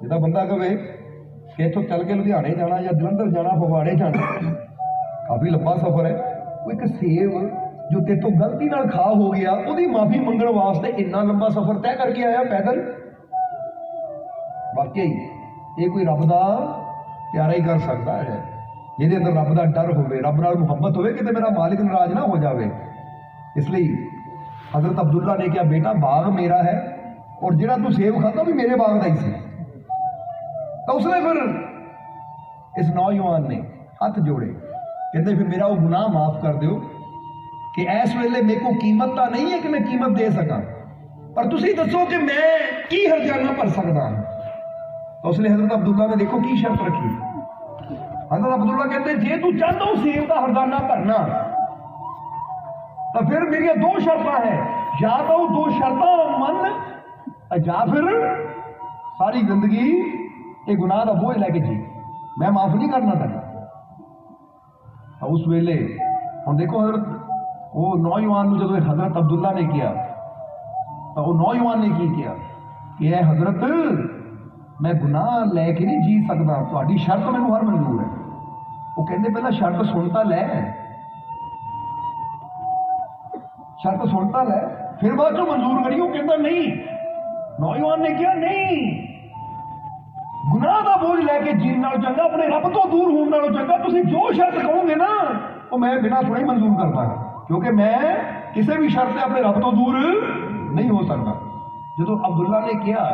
ਜਿੱਦਾਂ ਬੰਦਾ ਕਵੇ ਕਿ ਇੱਥੋਂ ਚੱਲ ਕੇ ਲੁਧਿਆਣੇ ਜਾਣਾ ਜਾਂ ਜਲੰਧਰ ਜਾਣਾ, ਫਗਵਾੜੇ ਜਾਣਾ, ਕਾਫੀ ਲੰਬਾ ਸਫ਼ਰ ਹੈ। ਉਹ ਇੱਕ ਸੇਬ ਜੋ ਤੇਰੇ ਤੋਂ ਗਲਤੀ ਨਾਲ ਖਾ ਹੋ ਗਿਆ ਉਹਦੀ ਮਾਫੀ ਮੰਗਣ ਵਾਸਤੇ ਇੰਨਾ ਲੰਬਾ ਸਫ਼ਰ ਤੈਅ ਕਰਕੇ ਆਇਆ ਪੈਦਲ। ਵਾਕਈ ਇਹ ਕੋਈ ਰੱਬ ਦਾ ਪਿਆਰਾ ਹੀ ਕਰ ਸਕਦਾ ਹੈ, ਜਿਹਦੇ ਅੰਦਰ ਰੱਬ ਦਾ ਡਰ ਹੋਵੇ, ਰੱਬ ਨਾਲ ਮੁਹੱਬਤ ਹੋਵੇ, ਕਿਤੇ ਮੇਰਾ ਮਾਲਿਕ ਨਾਰਾਜ਼ ਨਾ ਹੋ ਜਾਵੇ। ਇਸ ਲਈ ਹਜ਼ਰਤ ਅਬਦੁੱਲਾ ਨੇ ਕਿਹਾ ਬੇਟਾ ਬਾਗ ਮੇਰਾ ਹੈ ਔਰ ਜਿਹੜਾ ਤੂੰ ਸੇਬ ਖਾਧਾ ਵੀ ਮੇਰੇ ਬਾਗ ਦਾ ਹੀ ਸੀ। ਤਾਂ ਉਸਨੇ ਫਿਰ ਇਸ ਨੌਜਵਾਨ ਨੇ ਹੱਥ ਜੋੜੇ, ਕਹਿੰਦੇ ਫਿਰ ਮੇਰਾ ਉਹ ਗੁਨਾਹ ਮਾਫ ਕਰ ਦਿਓ ਕਿ ਇਸ ਵੇਲੇ ਮੇਰੇ ਕੋਲ ਕੀਮਤ ਤਾਂ ਨਹੀਂ ਹੈ ਕਿ ਮੈਂ ਕੀਮਤ ਦੇ ਸਕਾਂ, ਪਰ ਤੁਸੀਂ ਦੱਸੋ ਕਿ ਮੈਂ ਕੀ ਹਰਜਾਨਾ ਭਰ ਸਕਦਾ ਹਾਂ। ਤਾਂ ਉਸਨੇ ਹਜ਼ਰਤ ਅਬਦੁੱਲਾ ਨੇ ਦੇਖੋ ਕੀ ਸ਼ਰਤ ਰੱਖੀ। ਹਜ਼ਰਤ ਅਬਦੁੱਲਾ ਕਹਿੰਦੇ ਜੇ ਤੂੰ ਚਾਹੁੰਦਾ ਹੋ ਸੇਬ ਦਾ ਹਰਜਾਨਾ ਭਰਨਾ ਤਾਂ ਫਿਰ ਮੇਰੀਆਂ ਦੋ ਸ਼ਰਤਾਂ ਹੈ, ਜਾਂ ਤਾਂ ਉਹ ਦੋ ਸ਼ਰਤਾਂ ਮੰਨ ਜਾਂ ਫਿਰ ਸਾਰੀ ਜ਼ਿੰਦਗੀ ਇਹ ਗੁਨਾਹ ਦਾ ਬੋਝ ਲੈ ਕੇ ਜੀ, ਮੈਂ ਮਾਫ ਨਹੀਂ ਕਰਨਾ ਤੈਨੂੰ। ਤਾਂ ਉਸ ਵੇਲੇ ਹੁਣ ਦੇਖੋ ਹਜ਼ਰਤ ਉਹ ਨੌਜਵਾਨ ਨੂੰ ਜਦੋਂ ਹਜ਼ਰਤ ਅਬਦੁੱਲਾ ਨੇ ਕਿਹਾ ਤਾਂ ਉਹ ਨੌਜਵਾਨ ਨੇ ਕੀ ਕਿਹਾ ਕਿ ਇਹ ਹਜ਼ਰਤ ਮੈਂ ਗੁਨਾਹ ਲੈ ਕੇ ਨਹੀਂ ਜੀ ਸਕਦਾ, ਤੁਹਾਡੀ ਸ਼ਰਤ ਮੈਨੂੰ ਹਰ ਮਨਜ਼ੂਰ ਹੈ। ਉਹ ਕਹਿੰਦੇ ਪਹਿਲਾਂ ਸ਼ਰਤ ਸੁਣ ਤਾਂ ਲੈ, ਸ਼ਰਤ ਸੁਣ ਤਾਂ ਲੈ, ਫਿਰ ਬਾਅਦ ਚੋਂ ਮਨਜ਼ੂਰ ਕਰੀ। ਉਹ ਕਹਿੰਦਾ ਨਹੀਂ, ਨੌਜਵਾਨ ਨੇ ਕਿਹਾ ਨਹੀਂ, ਗੁਨਾਹ ਦਾ ਬੋਝ ਲੈ ਕੇ ਜੀਣ ਨਾਲੋਂ ਚੰਗਾ ਆਪਣੇ ਰੱਬ ਤੋਂ ਦੂਰ ਹੋਣ ਨਾਲੋਂ ਚੰਗਾ ਤੁਸੀਂ ਜੋ ਸ਼ਰਤ ਕਹੋਗੇ ਨਾ ਉਹ ਮੈਂ ਬਿਨਾਂ ਸੁਣੇ ਮਨਜ਼ੂਰ ਕਰਦਾ ਹਾਂ, ਕਿਉਂਕਿ ਮੈਂ ਕਿਸੇ ਵੀ ਸ਼ਰਤ ਤੇ ਆਪਣੇ ਰੱਬ ਤੋਂ ਦੂਰ ਨਹੀਂ ਹੋ ਸਕਦਾ। ਜਦੋਂ ਅਬਦੁੱਲਾ ਨੇ ਕਿਹਾ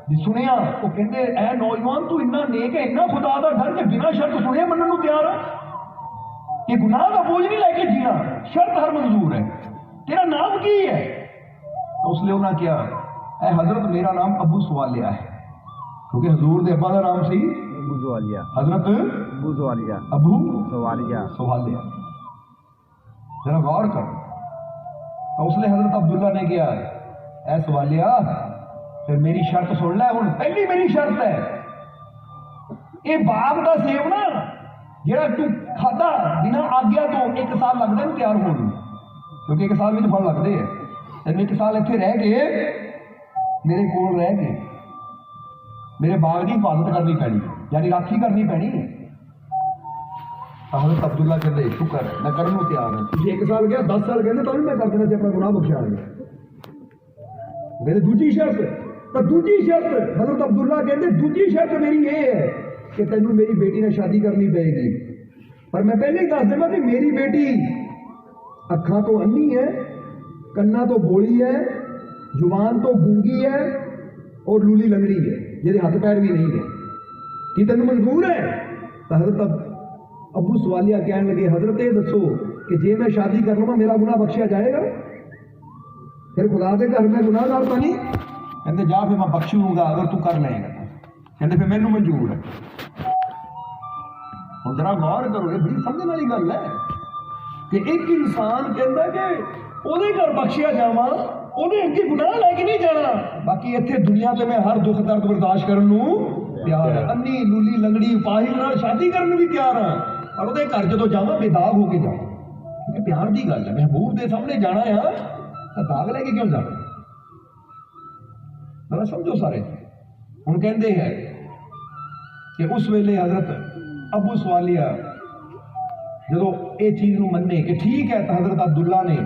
ਜੀ ਸੁਣਿਆ, ਉਹ ਕਹਿੰਦੇ ਐ ਨੌਜਵਾਨ ਤੂੰ ਇੰਨਾ ਨੇਕ ਹੈ, ਇੰਨਾ ਖੁਦਾ ਦਾ ਡਰ ਕਿ ਬਿਨਾਂ ਸ਼ਰਤ ਸੁਣੇ ਮੰਨਣ ਨੂੰ ਤਿਆਰ ਹੈ ਕਿ ਗੁਨਾਹ ਦਾ ਬੋਝ ਨਹੀਂ ਲੈ ਕੇ ਜੀਣਾ, ਸ਼ਰਤ ਹਰ ਮਨਜ਼ੂਰ ਹੈ, ਤੇਰਾ ਨਾਮ ਕੀ ਹੈ? ਤਾਂ ਉਸ ਲਈ ਉਹਨਾਂ ਕਿਹਾ ਐ ਹਜ਼ਰਤ ਮੇਰਾ ਨਾਮ ਅਬੂ ਸਵਾਲਿਆ ਹੈ, क्योंकि हजूर के अब्बा का नाम सी हजरत अबू सवालिया। जरा गौर कर। तो उसने हजरत अब्दुल्ला ने किया ऐ सवालिया फिर मेरी शर्त सुन लै। हुण पहली मेरी शर्त है ये बाग का सेब ना जेड़ा तू खादा बिना आग्या तो 1 साल लगता है तैयार होने, क्योंकि 1 साल में फल लगते हैं। तेन 1 साल इत्थे रह के मेरे कोल रह के मेरे बाग की हिफाजत करनी पैनी, यानी राखी करनी पैनी है। हज़रत अब्दुल्ला कहते शुक्र है मैं करने को तैयार हूँ। तुझे 1 साल गया 10 साल कहते तो भी मैं कर देना अपना गुनाह बख्शा गया। मेरी दूजी शर्त, तो दूजी शर्त हज़रत अब्दुल्ला कहते दूजी शर्त मेरी ये है कि तेनू मेरी बेटी ने शादी करनी पेगी, पर मैं पहले ही दस देना कि मेरी बेटी अखा तो अन्नी है, कन्ना तो बोली है, जुबान तो गूंगी है और लूली लंगड़ी है, जिहदे हथ पैर भी नहीं है, कि तेन मंजूर है? तो हजरत अबू सवालिया कहने लगे हजरत ये दसो कि जे मैं शादी कर लवां मेरा गुनाह बख्शिया जाएगा? फिर खुदा के घर में गुनाहगार तो नहीं? कहते जा फिर मैं बख्श लूंगा अगर तू कर लेगा। कहते फिर मैनू मंजूर है। हुण जरा गौर करो, ये बड़ी समझने वाली गल है कि एक इंसान कहता कि ओहदे घर बख्शिया जावां, ਉਹਦੇ ਅੱਗੇ ਗੁਨਾਹ ਲੈ ਕੇ ਨਹੀਂ ਜਾਣਾ, ਬਾਕੀ ਇੱਥੇ ਦੁਨੀਆ ਤੇ ਮੈਂ ਹਰ ਦੁੱਖ ਦਰਦ ਬਰਦਾਸ਼ਤ ਕਰਨ ਨੂੰ ਤਿਆਰ ਹਾਂ, ਅੰਨੀ ਲੂਲੀ ਲੰਗੜੀ ਪਾਹੀ ਨਾਲ ਸ਼ਾਦੀ ਕਰਨ ਨੂੰ ਵੀ ਤਿਆਰ ਹਾਂ, ਪਰ ਉਹਦੇ ਘਰ ਜਦੋਂ ਜਾਵਾਂ ਬੇਦਾਗ ਹੋ ਕੇ ਜਾਵਾਂ, ਕਿਉਂਕਿ ਪਿਆਰ ਦੀ ਗੱਲ ਹੈ। ਮਹਿਬੂਬ ਦੇ ਸਾਹਮਣੇ ਜਾਣਾ ਆ ਤਾਂ ਦਾਗ ਲੈ ਕੇ ਕਿਉਂ ਜਾਣਾ? ਜਰਾ ਸਮਝੋ ਸਾਰੇ। ਹੁਣ ਕਹਿੰਦੇ ਹੈ ਕਿ ਉਸ ਵੇਲੇ ਹਜ਼ਰਤ ਅਬੂ ਸਵਾਲਿਆ ਜਦੋਂ ਇਹ ਚੀਜ਼ ਨੂੰ ਮੰਨੇ ਕਿ ਠੀਕ ਹੈ ਤਾਂ ਹਜ਼ਰਤ ਅਬਦੁੱਲਾ ਨੇ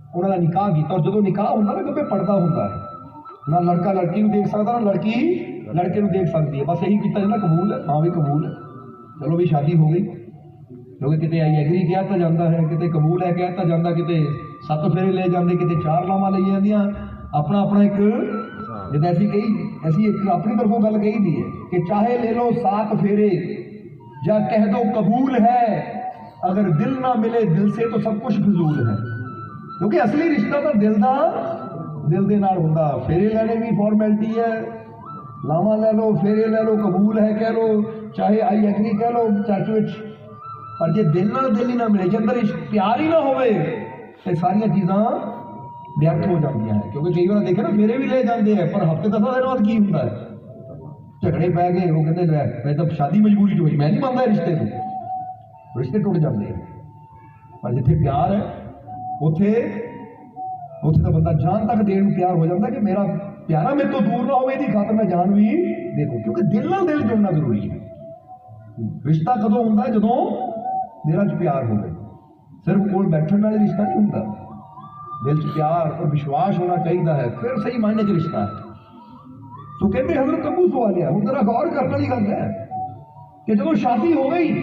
ਉਹਨਾਂ ਦਾ ਨਿਕਾਹ ਕੀਤਾ। ਔਰ ਜਦੋਂ ਨਿਕਾਹ ਹੁੰਦਾ ਨਾ ਗੱਭੇ ਪੜਦਾ ਹੁੰਦਾ ਹੈ, ਨਾ ਲੜਕਾ ਲੜਕੀ ਨੂੰ ਦੇਖ ਸਕਦਾ ਨਾ ਲੜਕੀ ਲੜਕੇ ਨੂੰ ਦੇਖ ਸਕਦੀ ਹੈ, ਬਸ ਇਹੀ ਕੀਤਾ ਜਾਂਦਾ ਕਬੂਲ ਹੈ, ਹਾਂ ਵੀ ਕਬੂਲ ਹੈ, ਚਲੋ ਵੀ ਸ਼ਾਦੀ ਹੋ ਗਈ। ਕਿਉਂਕਿ ਕਿਤੇ ਆਈ ਐਗਰੀ ਕਿਹਾ ਤਾਂ ਜਾਂਦਾ ਹੈ, ਕਿਤੇ ਕਬੂਲ ਹੈ ਕਿਹਾ ਤਾਂ ਜਾਂਦਾ, ਕਿਤੇ 7 ਫੇਰੇ ਲੈ ਜਾਂਦੇ, ਕਿਤੇ 4 ਲਾਵਾਂ ਲਈ ਜਾਂਦੀਆਂ, ਆਪਣਾ ਆਪਣਾ ਇੱਕ ਜਿੱਦਾਂ ਅਸੀਂ ਕਹੀ ऐसी एक अपनी तरफों गल कही दी है कि चाहे ले लो 7 फेरे या कह दो कबूल है, अगर दिल ना मिले दिल से तो सब कुछ फिजूल है। क्योंकि असली रिश्ता तो दिल दे नाल हुंदा। फेरे लेने भी फॉर्मैलिटी है, लावा ले लो, फेरे ले लो, कबूल है कह लो, चाहे आई एग्री कह लो चर्च विच, पर जे दिल नाल दिल ही ना मिले, जे अंदर प्यार ही ना होवे तो सारिया चीज़ां व्यर्थ हो जाती हैं। क्योंकि कई बार देखे ना फेरे भी ले जाते हैं पर हफ्ते 10 दिन बाद की होंदा है, झगड़े पै गए, वो कहते मैं तो शादी मजबूरी च हुई, मैं नहीं मानता रिश्ते को, रिश्ते टुट जाते हैं। पर जिथे प्यार है उथे तो बंदा जान तक देने को तैयार हो जाता कि मेरा प्यारा मेरे तो दूर ना हो, इसकी खातर मैं जान भी देखो। क्योंकि दिल नाल दिल जुड़ना जरूरी है। रिश्ता कदों होंदा है जदों दिल च प्यार होवे, सिर्फ कोल बैठण वाले रिश्ता नहीं होंदा, दिल च प्यार और विश्वास होना चाहिए है, फिर सही मायने च रिश्ता है। तो कहते हजरत अबू सवालिया, हुण जरा गौर करने वाली गल है कि जदों शादी हो गई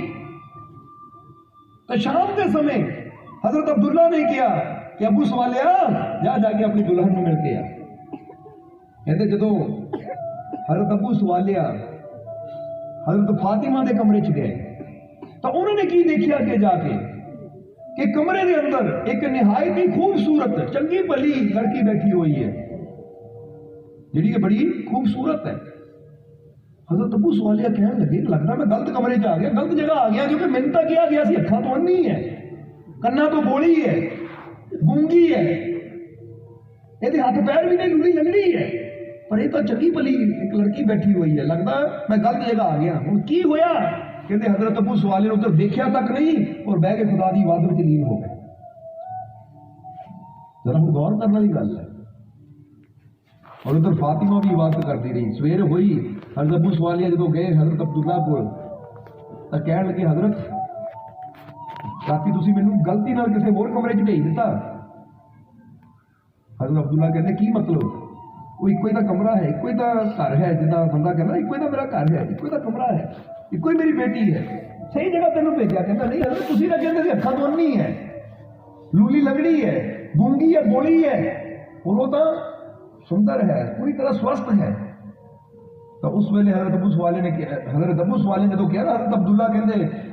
तो शाम के समय हजरत अब्दुल्ला ने किया कि अबू सवालिया जा जाके अपनी दुल्हन में मिलते आ। कहते जदों हजरत अबू सवालिया हजरत फातिमा के कमरे च गए तो उन्होंने की देखा कि जाके कि कमरे के अंदर एक निहायत ही खूबसूरत चंगी भली लड़की बैठी हुई है, जी बड़ी खूबसूरत है। हजरत अबू सवालिया कहने लगे लगता मैं गलत कमरे च आ गया, गलत जगह आ गया, क्योंकि मैंने तो किया गया सी अखा तो अन्नी है, कन्ना तो बोली है, गूंगी है, ये हाथ पैर भी नहीं, लूली लंगड़ी है, पर ये तो चंगी भली एक लड़की बैठी हुई है, लगता मैं गलत जगह आ गया। हुण की होया? कहते हजरत अबू सवालिया ने उधर देखा तक नहीं और बह के खुदा की इबादत में लीन हो गए। जरा हम गौर करने वाली गल है। और उधर फातिमा भी इबादत करती रही। सवेर हुई, हजरत अबू सवालिया जो गए हजरत अब्दुल्ला को तो कह लगे हजरत राती तुसी मैनू गलती नाल किसी होर कमरे च भेज दिता। हजरत अब्दुल्ला कहते की मतलब? वो इको ही कमरा है, इको ही घर है, जिदा बंदा कहना इको ही मेरा घर है, इको ही कमरा है, इको ही मेरी बेटी है, सही जगह तेन भेजा। कहता नहीं हजरत तुसी तो कहते अखा तो अन्नी है, लूली लगड़ी है, गूंगी है, बोली है, वो तो सुंदर है, पूरी तरह स्वस्थ है। तो उस वेले हजरत अबू सवालिया ने जो कहा हजरत अब्दुल्ला कहते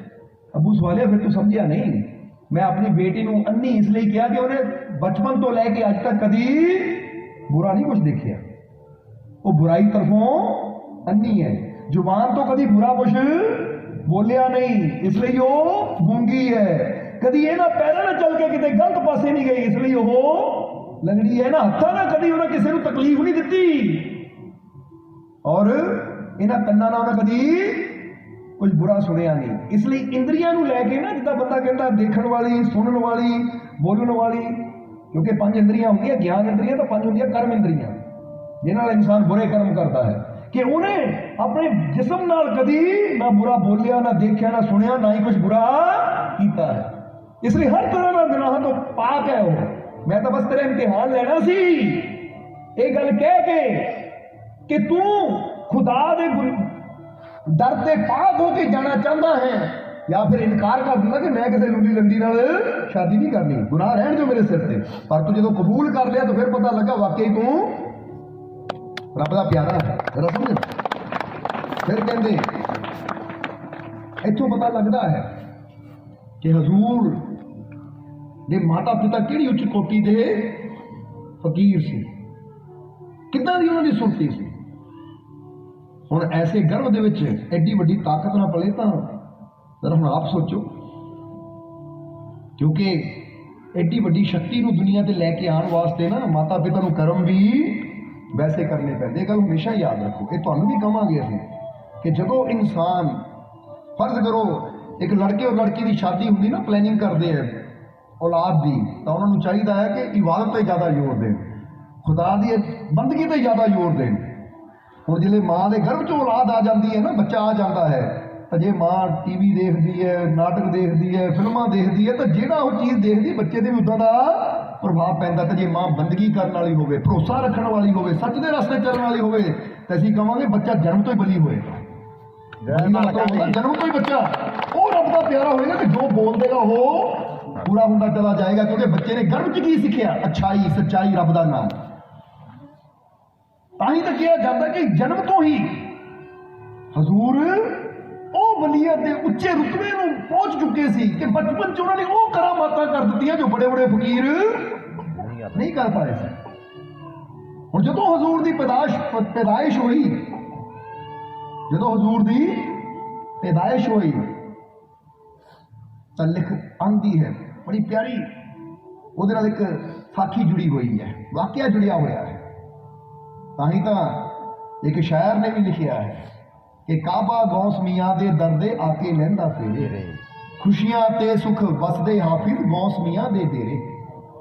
अबू सवालिया फिर तू समझिया नहीं, मैं अपनी बेटी को अन्नी इसलिए किया कि उन्हें बचपन तो लैके अज तक कभी बुरा नहीं कुछ देखिया, वो बुराई तरफों अन्नी है, जुबान तो कभी बुरा कुछ बोलिया नहीं इसलिए वो गूंगी है, कभी ये ना पैर ना चल के कितने गलत पासे नहीं गई इसलिए वो लंगड़ी है, ना हथा ना कभी उन्हें किसी को तकलीफ नहीं दी और इन्होंने कन्ना ना उन्हें कभी कुछ बुरा सुनिया नहीं। इसलिए इंद्रियां लैके ना जिदा बंदा कहता देखने वाली, सुनने वाली, बोलने वाली, क्योंकि 5 इंद्रियां होंगी, ज्ञान इंद्रियां तो 5 होंगी कर्म इंद्रियां, जिन्होंने इंसान बुरे कर्म करता है कि उन्हें अपने जिस्म नाल कभी ना बुरा बोलिया, ना देखा, ना सुनिया, ना ही कुछ बुरा किया है। इसलिए हर तरह का गुनाह तो पाक है वो। मैं तो बस तेरा इम्तिहान लेना सी ये गल कह के कि तू खुदा दे डर से पाक होके जाना चाहता है या फिर इनकार कर दूंगा कि मैं किसी लूली लंडी नाल शादी नहीं करनी, गुनाह रहन जो मेरे सिर से। पर तू जो कबूल कर लिया तो फिर पता लगा वाकई तू रब का प्यारा है। जरा समझ। फिर कहते इथों पता लगता है कि हजूर दे माता पिता किहड़ी उच्च कोटि दे फकीर सी, कितना दी उन्होंने सुरती सी। हुण ऐसे गर्भ दे विच एडी वड्डी ताकत ना पले तो जरा हुण आप सोचो, क्योंकि एडी वड्डी शक्ति नूं दुनिया ते लैके आने वास्ते ना माता पिता नूं कर्म भी वैसे करने पैंदे। गल हमेशा याद रखो, ये तुहानूं भी कहांगे असीं कि जदों इंसान फर्ज करो एक लड़के और लड़की की शादी होंदी ना, प्लैनिंग करते हैं औलाद की, तो उन्होंने चाहिए है कि इबादत पर ज़्यादा जोर दें, खुदा की बंदगी पर ज़्यादा जोर दें। हुण जिले माँ के गर्भ च औलाद आ जाती है ना, बच्चा आ जाता है, तो जे माँ टीवी देखती है, नाटक देखती है, फिल्मां देखती है, तो जिहड़ा वो चीज़ देखती बच्चे से भी उदा का प्रभाव पैंदा। तो जे माँ बंदगी करने वाली होवे, भरोसा रखने वाली होवे, सच के रास्ते चलने वाली होवे, तो असीं कहांगे बच्चा जन्म तो ही बली होएगा। जन्म तो ही बच्चा वो रब का प्यारा होएगा कि जो बोल देगा वो पूरा होंदा चला जाएगा, क्योंकि बच्चे ने गर्भ च की सीखिया? अच्छाई, सच्चाई, रब का नाम। ਤਾਂ ਹੀ ਤਾਂ ਕਿਹਾ ਜਾਂਦਾ ਕਿ ਜਨਮ ਤੋਂ ਹੀ ਹਜ਼ੂਰ ਉਹ ਵਲੀਅਤ ਦੇ ਉੱਚੇ ਰੁਤਬੇ ਨੂੰ ਪਹੁੰਚ ਚੁੱਕੇ ਸੀ ਕਿ ਬਚਪਨ 'ਚ ਉਹਨਾਂ ਨੇ ਉਹ ਕਰਾਮਾਤਾਂ ਕਰ ਦਿੱਤੀਆਂ ਜੋ ਬੜੇ ਬੜੇ ਫਕੀਰ ਨਹੀਂ ਕਰ ਪਾਏ ਸੀ। ਹੁਣ ਜਦੋਂ ਹਜ਼ੂਰ ਦੀ ਪੈਦਾਇਸ਼ ਹੋਈ, ਜਦੋਂ ਹਜ਼ੂਰ ਦੀ ਪੈਦਾਇਸ਼ ਹੋਈ ਤਾਂ ਲਿਖ ਆਂਦੀ ਹੈ ਬੜੀ ਪਿਆਰੀ, ਉਹਦੇ ਨਾਲ ਇੱਕ ਸਾਖੀ ਜੁੜੀ ਹੋਈ ਹੈ, ਵਾਕਿਆ ਜੁੜਿਆ ਹੋਇਆ ਹੈ। ਤਾਂ ਹੀ ਤਾਂ ਇੱਕ ਸ਼ਾਇਰ ਨੇ ਵੀ ਲਿਖਿਆ ਹੈ ਕਿ ਕਾਬਾ ਗੌਸ ਮੀਆਂ ਦੇ ਦਰਦੇ ਆ ਕੇ ਲਹਿੰਦਾ ਫੇਰੇ, ਖੁਸ਼ੀਆਂ ਤੇ ਸੁਖ ਵਸਦੇ ਹਾਫਿਜ਼ ਗੌਸ ਮੀਆਂ ਦੇ ਡੇਰੇ।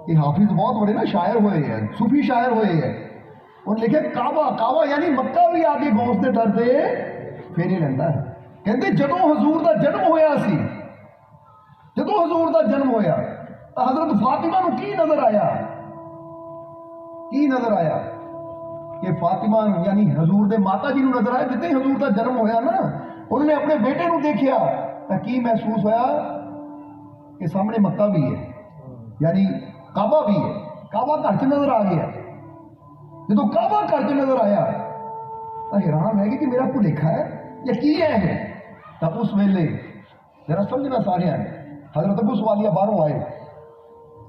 ਇਹ ਹਾਫਿਜ਼ ਬਹੁਤ ਬੜੇ ਨਾ ਸ਼ਾਇਰ ਹੋਏ ਹੈ, ਸੂਫੀ ਸ਼ਾਇਰ ਹੋਏ ਹੈ। ਉਹਨੇ ਲਿਖਿਆ ਕਾਬਾ ਯਾਨੀ ਮੱਕਾ ਵੀ ਆ ਕੇ ਗੌਸ ਦੇ ਦਰਦੇ ਫੇਰੇ ਲੈਂਦਾ ਹੈ। ਕਹਿੰਦੇ ਜਦੋਂ ਹਜ਼ੂਰ ਦਾ ਜਨਮ ਹੋਇਆ ਸੀ, ਜਦੋਂ ਹਜ਼ੂਰ ਦਾ ਜਨਮ ਹੋਇਆ ਤਾਂ ਹਜ਼ਰਤ ਫਾਤਿਮਾ ਨੂੰ ਕੀ ਨਜ਼ਰ ਆਇਆ? ਕੀ ਨਜ਼ਰ ਆਇਆ ਕਿ ਫਾਤਿਮਾ ਯਾਨੀ ਹਜ਼ੂਰ ਦੇ ਮਾਤਾ ਜੀ ਨੂੰ ਨਜ਼ਰ ਆਇਆ। ਜਿੱਦਾਂ ਹੀ ਹਜ਼ੂਰ ਦਾ ਜਨਮ ਹੋਇਆ ਨਾ, ਉਹਨੇ ਆਪਣੇ ਬੇਟੇ ਨੂੰ ਦੇਖਿਆ ਤਾਂ ਕੀ ਮਹਿਸੂਸ ਹੋਇਆ ਕਿ ਸਾਹਮਣੇ ਮੱਕਾ ਵੀ ਹੈ, ਯਾਨੀ ਕਾਬਾ ਵੀ ਹੈ। ਕਾਬਾ ਘਰ 'ਚ ਨਜ਼ਰ ਆ ਗਿਆ। ਜਦੋਂ ਕਾਬਾ ਘਰ 'ਚ ਨਜ਼ਰ ਆਇਆ ਤਾਂ ਹੈਰਾਨ ਹੈ ਕਿ ਮੇਰਾ ਭੁਲੇਖਾ ਹੈ ਜਾਂ ਕੀ ਹੈ ਇਹ? ਤਾਂ ਉਸ ਵੇਲੇ ਜਰਾ ਸਮਝਣਾ ਸਾਰਿਆਂ ਨੇ, हजरत अबू सवालिया बाहरों आए,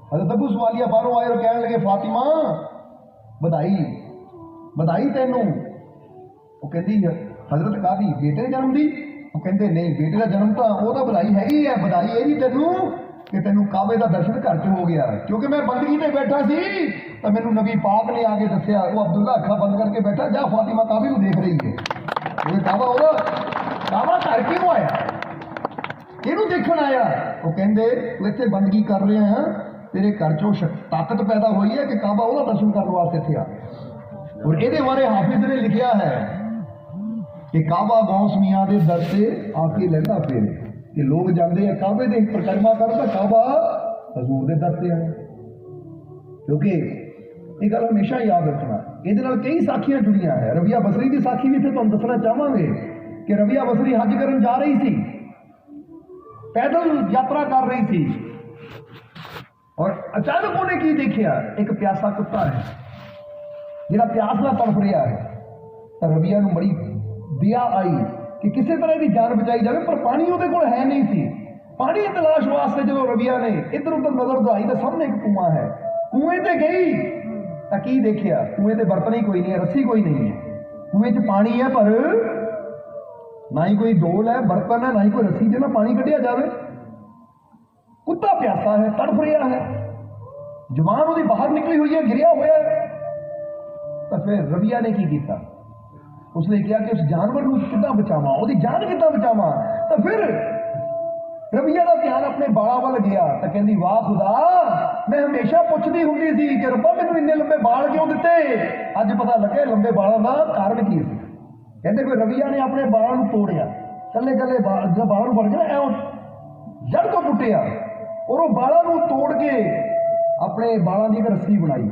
हजरत अबू सवालिया बाहरों आए और कहने लगे फातिमा बधाई बधाई तेनू। वो कहती हजरत कादी बेटे जन्म दी? वो कहते नहीं, बेटे का जन्म तो वो तो बधाई हैगी है, बधाई ये भी तेनू कि तेनू काबे का दर्शन घर च हो गया। क्योंकि मैं बंदगी में बैठा सी तो मैनू नबी पाक ने आके दसिया, वो अब्दुल्ला अखा बंद करके बैठा, जा फातिमा काबे को देख रही है। काबा घर क्यों आया, ਇਹਨੂੰ ਦੇਖਣ ਆਇਆ? ਉਹ ਕਹਿੰਦੇ ਤੂੰ ਇੱਥੇ ਬੰਦਗੀ ਕਰ ਰਿਹਾ ਹੈ, ਤੇਰੇ ਘਰ ਚੋਂ ਤਾਕਤ ਪੈਦਾ ਹੋਈ ਹੈ ਕਿ ਕਾਬਾ ਉਹਦਾ ਦਰਸ਼ਨ ਕਰਨ ਵਾਸਤੇ ਇੱਥੇ ਆ। ਔਰ ਇਹਦੇ ਬਾਰੇ ਹਾਫਿਜ਼ ਨੇ ਲਿਖਿਆ ਹੈ ਕਿ ਕਾਬਾ ਗੌਸ ਮੀਆਂ ਦੇ ਦਰ ਤੇ ਆ ਕੇ ਲਹਿੰਦਾ ਫੇਰੇ, ਕਿ ਲੋਕ ਜਾਂਦੇ ਆ ਕਾਬੇ ਦੇ ਪਰਿਕਰਮਾ ਕਰਨ ਤਾਂ ਕਾਬਾ ਹਜ਼ੂਰ ਦੇ ਦਰ ਤੇ ਆਏ। ਕਿਉਂਕਿ ਇਹ ਗੱਲ ਹਮੇਸ਼ਾ ਯਾਦ ਰੱਖਣਾ, ਇਹਦੇ ਨਾਲ ਕਈ ਸਾਖੀਆਂ ਜੁੜੀਆਂ ਹੈ। ਰਬੀਆ ਬਸਰੀ ਦੀ ਸਾਖੀ ਵੀ ਇੱਥੇ ਤੁਹਾਨੂੰ ਦੱਸਣਾ ਚਾਹਾਂਗੇ ਕਿ ਰਬੀਆ ਬਸਰੀ ਹੱਜ ਕਰਨ ਜਾ ਰਹੀ ਸੀ, पैदल यात्रा कर रही थी और अचानक उन्हें की देखा, एक प्यासा कुत्ता है जिहड़ा प्यास नाल तड़फ रहा है। तो रबिया नूं बड़ी दया आई कि किसी तरह की जान बचाई जाए, पर पानी उहदे कोल है नहीं सी। पानी की तलाश वास्ते जो रबिया ने इधर उधर नजर दौड़ाई तो सामने एक कुआं है, कुएं ते गई तो की देखा, कुएं ते बर्तन ही कोई नहीं है, रस्सी कोई नहीं है, कुएं च पानी है पर ना ही कोई डोल है, बर्तन है, ना ही कोई रस्सी जिन्हें पानी कढ़िया जाए। कुत्ता प्यासा है, तड़फ रहा है, जवान उसकी बाहर निकली हुई है, गिरिया हुआ है। तो फिर रबिया ने की किया, उसने कहा कि उस जानवर को कितना बचावा, उसकी जान कितना बचावा। तो फिर रबिया का ध्यान अपने बालों वाल गया तो कहती वाह खुदा, मैं हमेशा पूछती होंगी सी कि रब्बा मैनू इन्ने लंबे बाल क्यों दिते, अज पता लगे लंबे बालों का कारण की सी। कहते फिर रबिया ने अपने बालों को तोड़िया, कले कले जो बालों फड़ के ना जड़ तो पुटिया और वो बालों को तोड़ के अपने बालों की एक रस्सी बनाई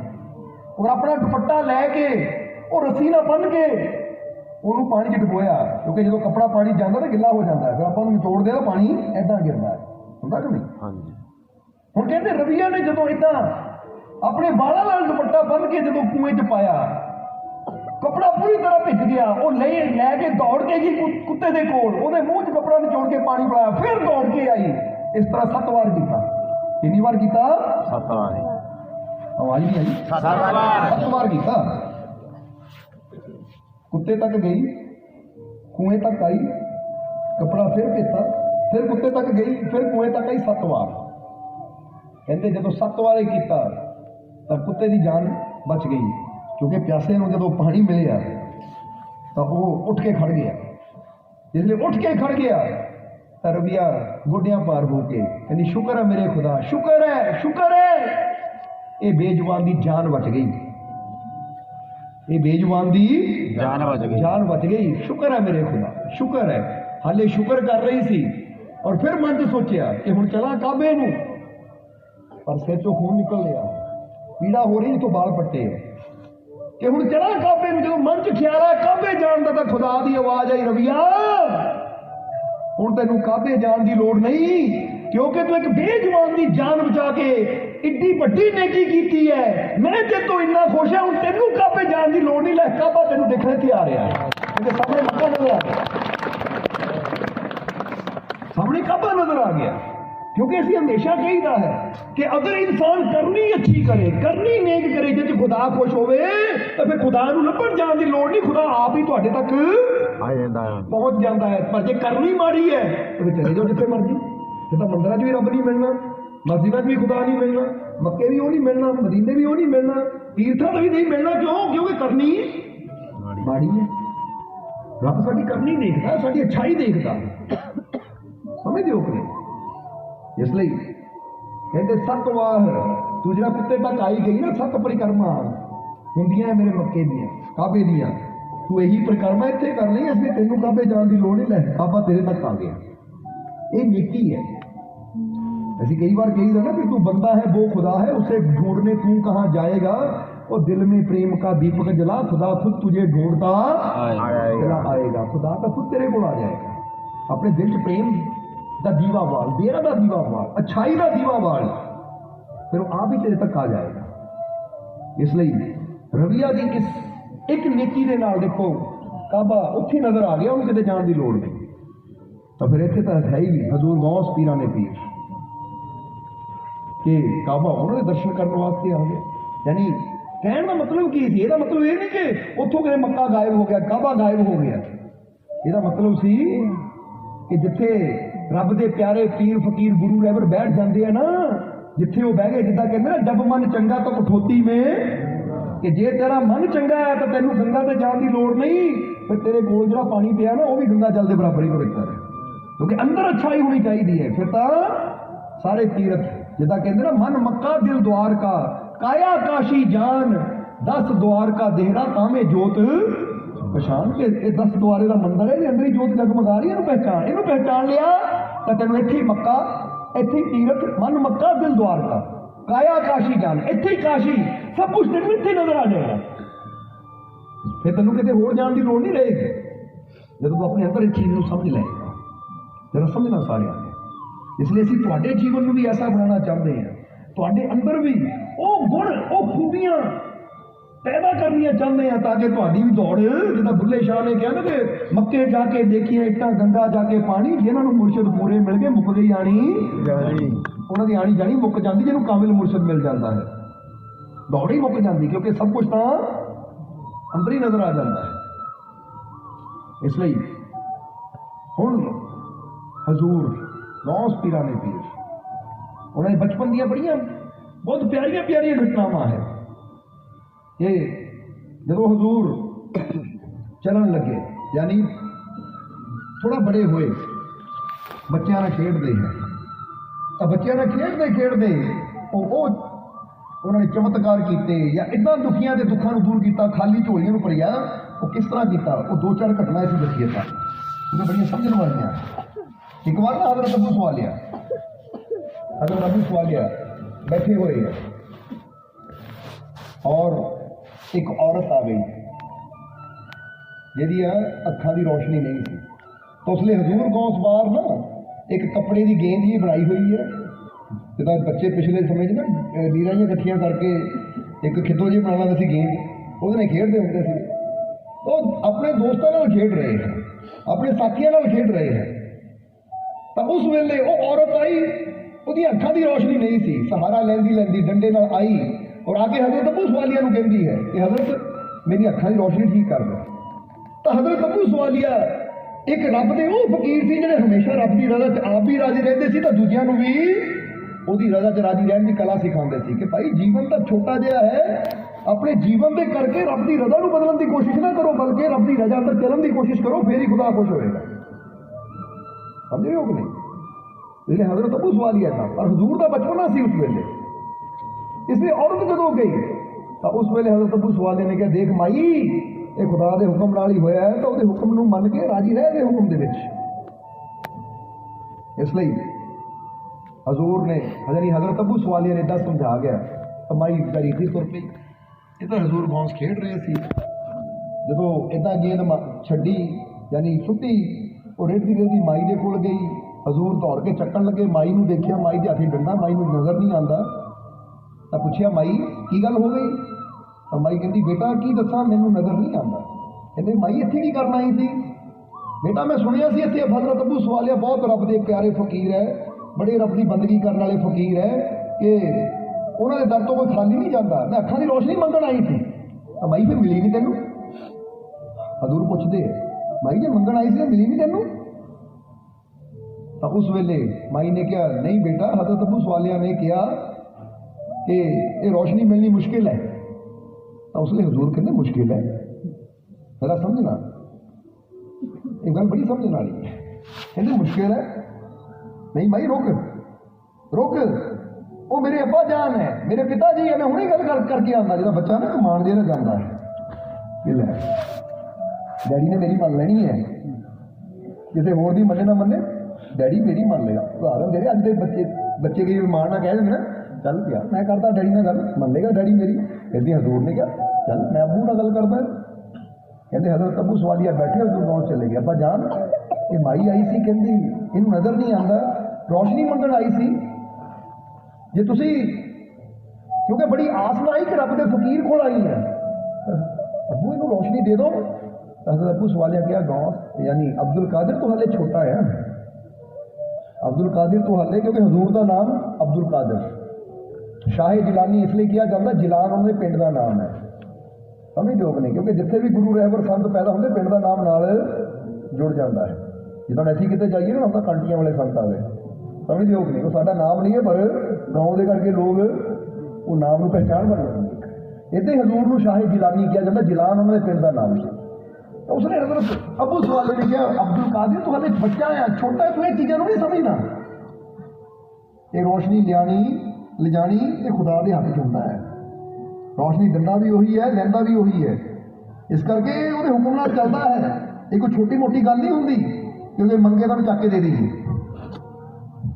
और अपना दुपट्टा लैके वो रस्सी ना बन के उन्होंने पानी च डुबोया। क्योंकि जो कपड़ा पानी जाता तो गिला हो जाता है, फिर आप निचोड़ते तो पानी ऐदा गिरता है, होंदा कि नहीं? हुण कहते रबिया ने जो इदा अपने बालों नाल दुपट्टा बन के जो कुएं च पाया, कपड़ा पूरी तरह भिज गया, वो लैके दौड़ के गई कुत्ते के कोल, ਉਹਦੇ ਮੂੰਹ 'ਚ कपड़ा निचोड़ के पानी पिलाया, फिर दौड़ के आई। इस तरह 7 बार किया। कितनी बार किया? 7 बार। आवाज नहीं आई? 7 बार किया। कुत्ते तक गई, कुएं तक आई, कपड़ा फिर पीता, फिर कुत्ते तक गई, फिर कुएं तक आई 7 बार। कहते जो 7 बार किया तब कुत्ते की जान बच गई, क्योंकि प्यासे को जो पानी मिले तो वो उठ के खड़ गया। जिसलिए उठ के खड़ गया तो रबिया गोडियां पार हो के कहती शुक्र है मेरे खुदा, शुक्र है, शुक्र है, ये बेजुबान की जान बच गई, ये बेजुबान की जान बच गई, शुक्र है मेरे खुदा, शुक्र है। हाले शुक्र कर रही सी और फिर मन च सोचा कि हुण चला काबे नूं, पर सिर चों खून निकल लिया, पीड़ा हो रही, तो बाल पट्टे कि हुण चला काबे नूं। जो मन च ख्याल है काबे जान दा, खुदा की आवाज आई रबिया हुण तैनूं काबे जान की लोड़ नहीं, क्योंकि तू एक बेजुबान की जान बचा के इड्डी वड्डी नेकी कीती है, मैं ते तो इन्ना खुश है, हुण तेनू काबे जाण दी लोड़ नहीं, लै काबा तेनू देखने ते आ रहा है, तेरे सामने मक्का नजर आ गया, सामने काबा नजर आ गया। क्योंकि असं हमेशा कहीदा है कि अगर इंसान करनी अच्छी करे, करनी नेक करे, जिस खुदा खुश होवे तो फिर खुदा नूं लभण जाण दी लोड़ नहीं, खुदा आप ही तुहाडे तक पहुंच जाता है। पर जे करनी माड़ी है तो फिर चले जाओ जिथे मर्जी, फिर तो मंदिर च भी रब नहीं मिलना, मस्जिद भी खुदा नहीं मिलना, मक्के भी वो नहीं मिलना, मदीने भी वो नहीं मिलना, तीर्थां भी नहीं मिलना। क्यों? क्योंकि करनी माड़ी है। रब साडी करनी देखता, साडी अच्छाई देखता, समझदे हो कि नहीं? इसलिए कहते 7 वार तू जो कुत्ते तक आई गई ना, 7 परिक्रमा होंदियां मेरे मक्के दियां काबे दियां, तू यही परिक्रमा इत्थे कर ली, इसलिए तेनू काबे जान की लोड़ नहीं, लै काबा तेरे तक आ गया। ये नेकी है। ऐसी कई बार कही था ना कि तू बंदा है वो खुदा है, उसे ढूंढने तू कहाँ जाएगा, और दिल में प्रेम का दीपक जला, खुदा खुद तुझे ढूंढता चला आएगा, खुदा तो खुद तेरे को आ जाएगा। अपने दिल च प्रेम दा दीवा बाल, दया दा दीवा बाल, अच्छाई दा दीवा बाल, फिर वो आप ही तेरे तक आ जाएगा। इसलिए रविया की इस एक नेकी दे नाल देखो काबा उत्थे नजर आ गया, उन्हें किते जाण दी लोड़ नहीं। तो फिर इत्थे तो है ही हजूर गौस पीरां ने पीर कि काबा उन्होंने दर्शन करने वास्ते आ गए। यानी कहने का मतलब की सी, ਇਹਦਾ मतलब ये नहीं कि उतों किते मक्का गायब हो गया, काबा गायब हो गया। ਇਹਦਾ मतलब सी कि जिथे रब दे प्यारे पीर फकीर गुरु रहबर बैठ जाते हैं ना, जिथे वो बह गए, जिदा कहते ना जब मन चंगा तो कठौती में, कि जे तेरा मन चंगा है तो तेनू गंगा ते जाण दी लोड़ नहीं, फिर तेरे कोल जिहड़ा पानी पिया ना वो भी गंगा जल दे बराबर ही पवित्र है, क्योंकि अंदर अच्छाई होनी चाहिए है। फिर तो सारे तीर्थ जिदा कहते ना मन मक्का दिल द्वारका, काया काशी जान 10 द्वारका देहरा तामे जोत पछाण के। 10 द्वारे का मंदिर है, अंदर ही जोत जगमगा रही है, इनू पहचान लिया तो तेन इत्थे ही मक्का, इत्थे ही तीरथ, मन मक्का दिल द्वारका, काया काशी जान, इत्थे ही काशी, सब कुछ तेन इत्थे नजर आ जाएगा। फिर तेन किते होर जाण की लोड़ नहीं रहेगी, जब तू अपने अंदर इस चीज़ को समझ लेगा। जरा समझना सारे। इसलिए असीं तुहाडे जीवन में भी ऐसा बनाना चाहते हैं, तुहाडे अंदर भी वो गुण वो खूबियां पैदा करनिया चाहते हैं, ताकि तुहाडी भी दौड़, जिदा बुल्ले शाह ने कहा ना कि मक्के जाके देखिए इट्टां, गंगा जाके पानी, जिन्होंने मुर्शद पूरे मिल गए मुक गई आनी उन्हों की आनी जानी मुक जाती, जिन्होंने कामिल मुर्शद मिल जाता है दौड़ ही मुक जाती, क्योंकि सब कुछ तो अंदर ही नजर आ जाता है। इसलिए हुण हजूर गौस पीरां ने पीर, उन्होंने बचपन दियां बड़ियां बहुत प्यारियां प्यारियां घटनावां है। ये जब हजूर चलन लगे, यानी थोड़ा बड़े हुए, बच्चों खेडते हैं, तो बच्चों खेडते खेडते उन्होंने चमत्कार किए, या इदा दुखियां के दुखों दूर किया, खाली झोलियां भरिया, वो किस तरह किया, वो 2-4 घटना इस दसिए था, उन्हें बड़िया समझने वाली। एक बार ना हजरत अबू सवालिया, हजरत अबू सवालिया बैठे हुए हैं और एक औरत आ गई जिहदी अखां की रोशनी नहीं थी, तो उसने हजूर गौस बार ना एक कपड़े की गेंद ही बनाई हुई है, जिदा बच्चे पिछले समय ना लीरां इकट्ठियां करके एक खिद्दो जी बनाना सी गेंद, वो खेडते होंगे थे। तो अपने दोस्तों नाल खेड रहे हैं, अपने साथियों नाल खेड रहे हैं, तो उस वेले वो औरत आई, उसकी अखां की रोशनी नहीं थी, सहारा लैंदी लैंदी डंडे नाल आई और आगे हजरत अबू सवालिया को कहती है कि हजरत मेरी अखां की रोशनी ठीक कर दो। तो हजरत अबू सवालिया एक रब के वो फकीर से जिन्हें हमेशा रब की रजा च आप भी राजी रहते थे, तो दूजिया भी ਉਹਦੀ रजा च राजी रहने की कला सिखाते थे कि भाई जीवन तो छोटा जिहा है, अपने जीवन के करके रब की रजा को बदलने की कोशिश ना करो, बल्कि रब की रजा तक चलने की कोशिश करो, फिर ही खुदा खुश होएगा। समझ रहे हो कि नहीं? इसलिए हजरत अबू सवालिया था, पर हजूर का बचपना सी उस वेले, इसलिए औरत जदों गई तो उस वेले हजरत अबू सवालिया ने कहा, देख माई ये खुदा के हुक्म नाल ही होया है, तो उसके हुक्म नूं मन के राजी रह गए हुक्म दे विच। इसलिए हजूर ने हजरत अबू सवालिया ने 10 समझा गया, तो माई गरीबी तुर पई। इधर हजूर गौस खेड रहे थे, जो इदा गेंद छड्डी यानी सुट्टी, और रेड़ती रेड़ती माई के कोल गई, हजूर दौड़ के चक्कन लगे, माई नूं देखिया, माई के हाथी डंडा, माई नूं नज़र नहीं आता, ਤਾਂ ਪੁੱਛਿਆ ਮਾਈ ਕੀ ਗੱਲ ਹੋ ਗਈ? ਤਾਂ ਮਾਈ ਕਹਿੰਦੀ ਬੇਟਾ ਕੀ ਦੱਸਾਂ, ਮੈਨੂੰ ਨਜ਼ਰ ਨਹੀਂ ਆਉਂਦਾ। ਕਹਿੰਦੇ ਮਾਈ ਇੱਥੇ ਕੀ ਕਰਨ ਆਈ ਸੀ? ਬੇਟਾ ਮੈਂ ਸੁਣਿਆ ਸੀ ਇੱਥੇ ਹਜ਼ਰਤ ਅਬੂ ਸਵਾਲਿਆ ਬਹੁਤ ਰੱਬ ਦੇ ਪਿਆਰੇ ਫਕੀਰ ਹੈ, ਬੜੇ ਰੱਬ ਦੀ ਬੰਦਗੀ ਕਰਨ ਵਾਲੇ ਫਕੀਰ ਹੈ ਕਿ ਉਹਨਾਂ ਦੇ ਦਰ ਤੋਂ ਕੋਈ ਖਾਲੀ ਨਹੀਂ ਜਾਂਦਾ, ਮੈਂ ਅੱਖਾਂ ਦੀ ਰੋਸ਼ਨੀ ਮੰਗਣ ਆਈ ਸੀ। ਤਾਂ ਮਾਈ ਫਿਰ ਮਿਲੀ ਨਹੀਂ ਤੈਨੂੰ? ਹਜ਼ੂਰ ਪੁੱਛਦੇ ਮਾਈ ਜੇ ਮੰਗਣ ਆਈ ਸੀ ਤਾਂ ਮਿਲੀ ਨਹੀਂ ਤੈਨੂੰ? ਤਾਂ ਉਸ ਵੇਲੇ ਮਾਈ ਨੇ ਕਿਹਾ ਨਹੀਂ ਬੇਟਾ, ਹਜ਼ਰਤ ਅਬੂ ਸਵਾਲਿਆ ਨੇ ਕਿਹਾ ਕਿ ਇਹ ਰੋਸ਼ਨੀ ਮਿਲਣੀ ਮੁਸ਼ਕਿਲ ਹੈ। ਤਾਂ ਉਸ ਲਈ ਹਜ਼ੂਰ ਕਹਿੰਦੇ ਮੁਸ਼ਕਿਲ ਹੈ, ਜ਼ਰਾ ਸਮਝਣਾ, ਇਹ ਗੱਲ ਬੜੀ ਸਮਝਣ ਵਾਲੀ ਹੈ। ਕਹਿੰਦੇ ਮੁਸ਼ਕਿਲ ਹੈ? ਨਹੀਂ ਮਾਈ ਰੁਕ ਰੁਕ, ਉਹ ਮੇਰੇ ਅੱਬਾ ਜਾਨ ਹੈ, ਮੇਰੇ ਪਿਤਾ ਜੀ ਹੈ, ਮੈਂ ਹੁਣੇ ਗੱਲ ਕਰਕੇ ਆਉਂਦਾ। ਜਿਹੜਾ ਬੱਚਾ ਨਾ ਕਮਾਨ ਦੇ ਨਾ ਜਾਂਦਾ ਹੈ, ਇਹ ਲੈ ਡੈਡੀ ਨੇ ਮੇਰੀ ਮੰਨ ਲੈਣੀ ਹੈ, ਕਿਸੇ ਹੋਰ ਦੀ ਮੰਨੇ ਨਾ ਮੰਨੇ ਡੈਡੀ ਮੇਰੀ ਮੰਨ ਲੇਗਾ। ਉਦਾਹਰਨ ਦੇ ਰਹੇ ਅੱਜ ਦੇ ਬੱਚੇ ਕਈ ਮਾਂ ਨਾਲ ਕਹਿ ਦਿੰਦੇ ਨਾ ਚੱਲ ਪਿਆ ਮੈਂ ਕਰਦਾ ਡੈਡੀ ਨਾਲ ਗੱਲ, ਮੰਨ ਲੇਗਾ ਡੈਡੀ ਮੇਰੀ। ਕਹਿੰਦੀ ਹਜ਼ੂਰ ਨੇ ਕਿਹਾ ਚੱਲ ਮੈਂ ਅੱਬੂ ਨਾਲ ਗੱਲ ਕਰਦਾ। ਕਹਿੰਦੇ ਹਜ਼ਰਤ ਅਬੂ ਸਵਾਲਿਆ ਬੈਠੇ ਹਜ਼ੂਰ ਪਹੁੰਚ ਚਲੇ ਗਏ। ਆਪਾਂ ਜਾਨ ਇਹ ਮਾਈ ਆਈ ਸੀ, ਕਹਿੰਦੀ ਇਹਨੂੰ ਨਜ਼ਰ ਨਹੀਂ ਆਉਂਦਾ, ਰੋਸ਼ਨੀ ਮੰਗਣ ਆਈ ਸੀ। ਜੇ ਤੁਸੀਂ ਕਿਉਂਕਿ ਬੜੀ ਆਸ ਨਾਲ ਆਈ ਕਿ ਰੱਬ ਦੇ ਫਕੀਰ ਕੋਲ ਆਈ ਹੈ, ਅੱਬੂ ਇਹਨੂੰ ਰੋਸ਼ਨੀ ਦੇ ਦਿਓ। हज़रत अबू सवालिया क्या गौस यानी अब्दुल कादिर तो हले छोटा है, अब्दुल कादिर तो हले क्योंकि हजूर का नाम अब्दुल कादिर शाह जिलानी इसलिए किया जाता, जिलान उन्होंने पिंड का नाम है, समझ योग नहीं क्योंकि जिथे भी गुरु रहबर संत पैदा होंगे पिंड का नाम नाल जुड़ जाता है। जिदा असीं किते जाइए ना अपना कंटियां वाले संत आ गए, समझ योग नहीं, वो साडा नाम नहीं है पर गाँव के करके लोग वो नाम को पहचान बन जाते। इतने हजूर को शाह जिलानी किया जाता, जिलान उन्होंने पिंड का नाम है। उसने हज़रत अबू सवालिया ने कहा अब्दुल कादिर तो हले बच्चा है, छोटा है, तो ये चीज़ों नहीं समझना, ये रोशनी ले जानी ये खुदा के हाथ च होंदा है। रोशनी दिंदा भी वही है, लैंदा भी वही है, इस करके वो हुक्म नाल चलता है। ये कोई छोटी मोटी गल नहीं होंदी क्योंकि मंगे तो चक के दे दी।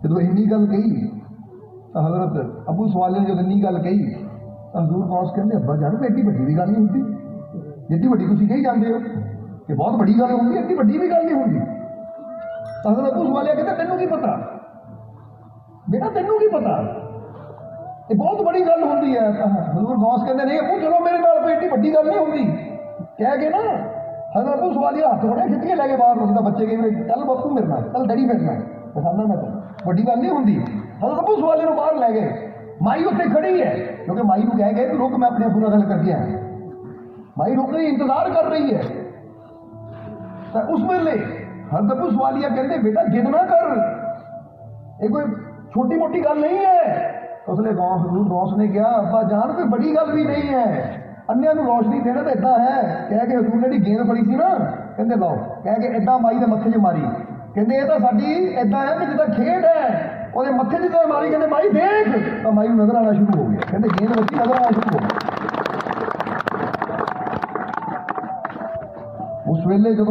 जो इन्नी गल कही तो हज़रत अबू सवालिया ने जो इन्नी गल कही तो हजूर गौस कहते अब्बा जान एड्डी वड्डी भी गल नहीं होंदी, जितनी वड्डी तुसीं कही जाते हो कि बहुत बड़ी गल होंगी, एड्डी वड्डी भी गल नहीं होंगी। हज़रत अबू सवालिया कहते तैनूं की पता बेटा, तैनूं की पता, ये बहुत बड़ी गल होंदी है। हजूर गौस कहते नहीं अबू चलो मेरे नाल, कोई एड्डी वड्डी गल नहीं होंदी कह के ना हज़रत अबू सवालिया हाथ बड़े खिच के लैके बाहर रोकता बच्चे के चल बापू मेरे नाल, चल डैडी मेरे नाल दिखाना मैं तेन, वड्डी गल नहीं होंदी। हज़रत अबू सवालिया को बाहर लै गए, माई उत्थे खड़ी है क्योंकि माई को कह गए कि रुक मैं अपने अबू नाल गल करके आया। माई रुक रही, इंतजार कर रही है। तो उस वेले हज़रत अबू सवालिया कहते बेटा जिद ना कर, ये कोई छोटी मोटी गल नहीं है। उसने हजूर गौस ने कहा अब्बा जान कोई बड़ी गल भी नहीं है, अन्या को रोशनी देना तो इदा है। कह के हजूर ने गेंद फड़ी सी ना, कहते लो कह के इदा माई के मत्थे च मारी, कहते ये तो साडी इदा है कि जिदा खेड है, वो मत्थे च मारी, कहते माई देख, तो माई को नजर आना शुरू हो गया, कहते गेंद बच्ची नजर आना शुरू हो गया। उस वेले जो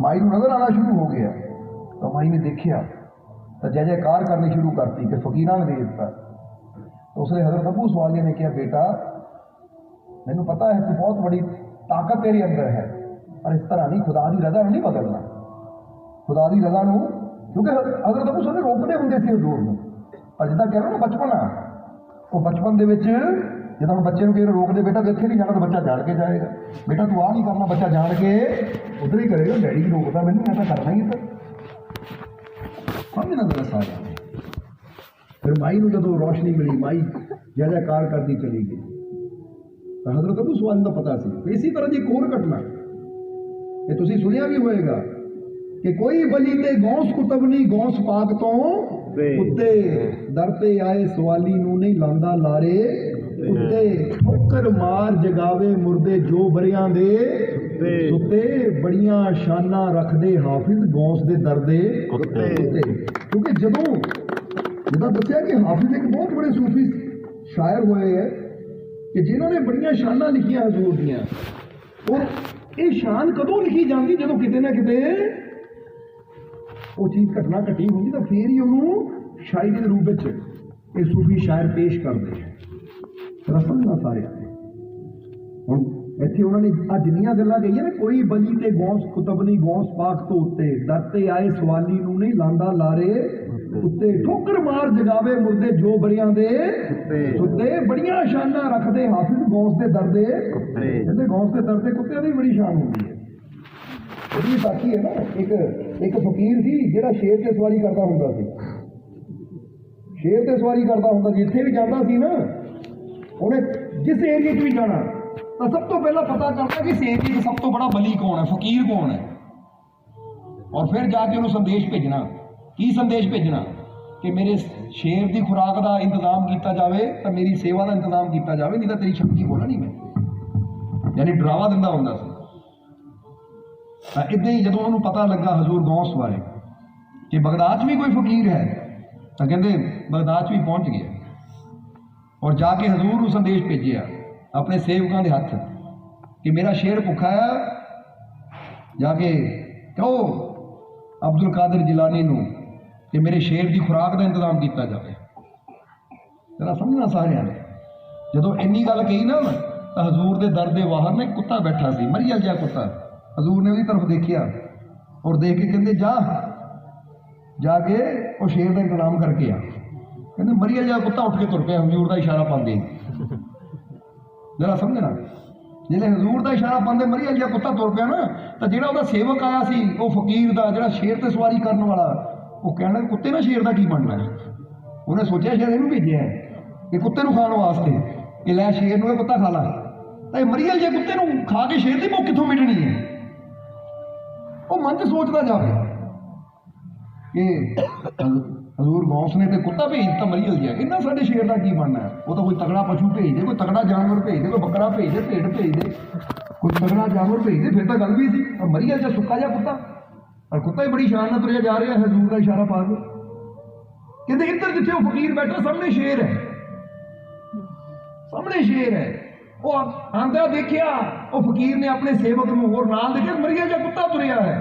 माई को नजर आना शुरू हो गया तो माई ने देखा तो जय जयकार करनी शुरू करती कि फकीरां ने दे दिता। तो उसने हज़रत अबू सवालिया ने कहा बेटा मैनू पता है तू बहुत बड़ी ताकत तेरे अंदर है, पर इस तरह नहीं, खुदा की रजा नहीं बदलना, खुदा की रजा नूं क्योंकि हज़रत अबू सवालिया रोकते होंगे सी हजूर नूं, पर जिद्दां कह रहे ना बचपन आ, वो बचपन दे विच जब हम बच्चे को रोक दे बेटा इत्थे नहीं जाना तो बच्चा जान के जाएगा, बेटा तू आ नहीं करना, बच्चा जान के उधर ही करेगा, डैडी की रोकता मैंने मैं तो करना ही है। समझना जरा सारा। फिर माई को जो रोशनी मिली, माई जय जयकार करती चली गई। तो हज़रत अबू सवालिया का पता सी। इसी तरह की एक और घटना ये तुसीं सुनिया भी होएगा कि कोई बली ते गौस कुतबनी गौस पाक तो उत्ते दर ते आए सवाली नूं नहीं लांदा लारे उत्ते, ठोकर मार जगावे मुर्दे जो बरियां दे सुते, बड़ियां शाना रखदे हाफिज गौस दे दर्दे उत्ते। क्योंकि जदों दस्या कि हाफिज एक बहुत बड़े सूफी शायर होए है कि जिन्होंने बड़ियां शाना लिखियां हजूर दियां, और ये शान कदों लिखी जाती जदों किते ना किते वो चीज़ घटना घटी होंगी तो फिर ही उन्होंने शायरी के रूप में ये सूफी शायर पेश करते हैं। समझना सारे हुण इत्थे उन्होंने आ जिन्नियां गल्लां कही ने, कोई बली ते गौस कुतब नहीं गौस पाक तो उत्ते, दर ते आए सवाली नूं नहीं लांदा लारे उत्ते ठोकर मार जगावे मुर्दे जो बड़ियां दे सुते बड़ियां शाना रखते हाफिज गौस के दर दे कहते गौस के दर दे कुत्ते की बड़ी शान होती है। बड़ी साखी है ना, एक फकीर सी जिहड़ा शेर ते सवारी करता हुंदा सी, शेर ते सवारी करता हुंदा जिथे भी जाता सी ना, उन्हें जिस एरिया भी जाना तो सब तो पहला पता करता कि इस एरिया सब तो बड़ा बली कौन है, फकीर कौन है, और फिर जाके उन्हें संदेश भेजना। की संदेश भेजना कि मेरे शेर की खुराक का इंतजाम किया जाए तो मेरी सेवा का इंतजाम किया जाए, नहीं तो तेरी शक्ति बोला नहीं मैं, यानी डरावा दिंदा हुंदा सी। इदा ही जो उन्होंने पता लगा हजूर गौस बारे कि बगदाद भी कोई फकीर है, तो कहते बगदाद भी पहुंच गया और जाके हजूर को संदेश भेजिया अपने सेवकों के हथ कि मेरा शेर भुखा है, जाके कहो अब्दुल कादिर जिलानी नूं कि मेरे शेर की खुराक का इंतजाम किया जाए। जरा समझना सारे ने, जो इन्नी गल कही ना तो हजूर के दर के बाहर ना कुत्ता बैठा सी, मरियल जिहा कुत्ता। हजूर ने उसकी तरफ देखिया और देख के कहते जाके वो शेर का इंतजाम करके आ। कहते मरियल जिहा कुत्ता उठ के तुर पिया हजूर का इशारा पाते। जरा समझना, जिसे हजूर का इशारा पाते मरियल जिहा कुत्ता तुर पिया ना, तो जो उसका सेवक आया सी वो फकीर का जो शेर से सवारी करने वाला, वो कहना कुत्ते ना शेर का की बनना है। उन्हें सोचा शायद इनू भेजा है कि कुत्ते को खाने वास्ते कि लै शेर को कुत्ता खा ला, तो मरियल जे कुत्ते को खा के शेर की भुख कितों मिटनी है। वो मन च सोचता जाए कि हजूर गौस ने तो कुत्ता भेज दिता मरियल जिहा, इन्ना साडे शेर का की बनना है। वो तो कोई तगड़ा पशु भेज दे, कोई तगड़ा जानवर भेज दे, कोई बकरा भेज दे, भेड़ भेज दे, कोई तगड़ा जानवर भेज दे, फिर तो गल भी सी। और मरियल जिहा सुक्का जिहा कुत्ता, और कुत्ता ही बड़ी शान तुरया जा रहा है हजूर का इशारा पा के। कहते इधर जिथे वो फकीर बैठा सामने शेर है, सामने शेर है। वो आंदा देखिया वो फकीर ने अपने सेवक को और नाल देखिया मरियल जिहा कुत्ता तुरया है,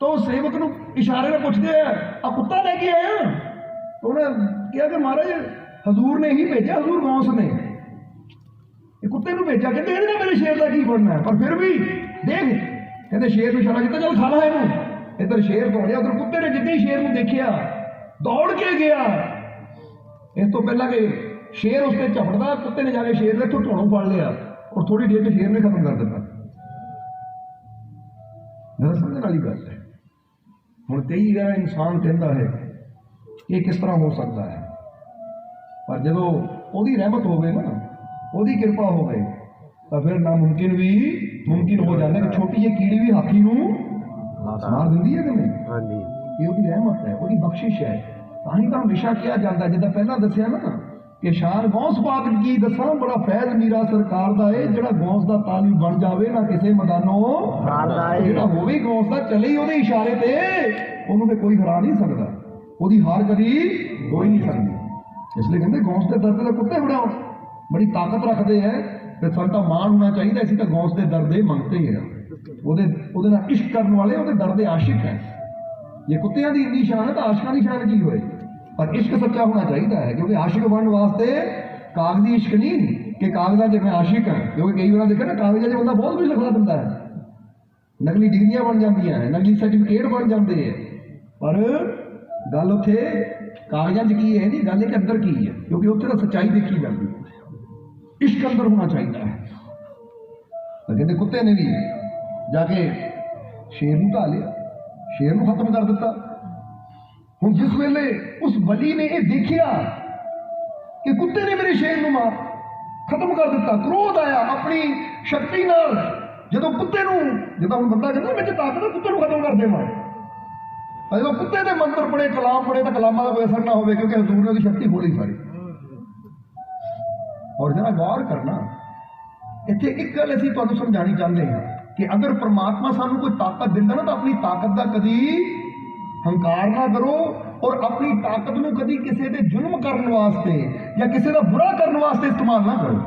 तो सेवक को इशारे में पूछते हैं आ कुत्ता लेके आया। तो उन्हें कहा कि महाराज हजूर ने ही भेजा, हजूर गौस ने कुत्ते को भेजा। कहते ये मेरे शेर का की बनना है, पर फिर भी देख, कहते शेर को इशारा किया चल खा ला इनू। इधर शेर दौड़िया, उधर कुत्ते ने जितने शेर को देखिया दौड़ के गया। इस तो पहला कि शेर उसने झपटदा, कुत्ते ने जाके शेर ने तो ढोणों फड़ लिया और थोड़ी देर में शेर ने खत्म कर दिता। मेरा समझने वाली गल है। हुण कई बार इंसान कहता है ये किस तरह हो सकता है, पर जो ओदी रहमत होवे ना, ओदी कृपा होवे, तो फिर नामुमकिन भी मुमकिन हो जाता है। कि छोटी जी कीड़ी भी हाथी नूं मार दिंदी है कि नहीं? ये ओदी रहमत है, ओदी बख्शिश है। तां ही तो हमेशा कहा जाता है, जिद्दां पहला दसिया ना कि शान गौस पाक की दसा बड़ा फैज मीरा सरकार दा है, जिहड़ा गौस दा ताली बन जावे ना किसे मैदानों जिहड़ा होवे गौस दा चले ही ओदे इशारे ते, ओनू ते कोई हरा नहीं सकदा, ओदी हार कदी हो ही नहीं सकदी। इसलिए कहते गौस के दर्द के कुत्ते बड़ा बड़ी ताकत रखते हैं। तो साਡਾ मान होना चाहिए, असीं तो गौस के दर्द मंगते ही हैं, ਉਹਦੇ ਨਾਲ इश्क करने वाले ਉਹਦੇ दर्द के आशिक हैं। ये कुत्तियां दी इन्नी शान है तो आशिकां दी शान की होए, पर इश्क सच्चा होना चाहिए है। क्योंकि आशिक बनने वास्ते कागजी इश्क नहीं कि कागजात में आशिक है। क्योंकि कई बार देखा ना कागजात बंदा बहुत कुछ लिखना दिता है, नकली डिग्रियां बन जाती हैं, नकली सर्टिफिकेट बन जाते हैं, पर गल उत्थे कागजात की है नहीं, गल एक अंदर की है। क्योंकि उत्थे तो सच्चाई देखी जाती है, इश्क अंदर होना चाहिए है। तो कहते कुत्ते ने भी जाके शेर नूं ढा लिया, शेर नूं खत्म कर दिता। हुण जिस वेले उस वली ने यह देखिया कि कुत्ते ने मेरे शेर नूं मार खत्म कर दिता, क्रोध आया अपनी शक्ति नाल। जदों कुत्ते नूं जिद्दां हुण बंदा कहंदा मेरे ताकत है कुत्ते नूं खत्म कर देवां, जो कुत्ते के मंत्र पढ़े कलाम पढ़े तो कलामां का कोई असर ना हो, क्योंकि हजूर ने उसकी शक्ति खोली सारी। और जरा गौर करना, इत्थे एक गल असीं तुहानूं समझानी चाहते हैं कि अगर परमात्मा सानूं कोई ताकत दिंदा ना, तो अपनी ताकत का कदी हंकार ना करो और अपनी ताकत नूं कदी किसी दे जुल्म करने वास्ते या किसी का बुरा करने वास्ते इस्तेमाल ना करो,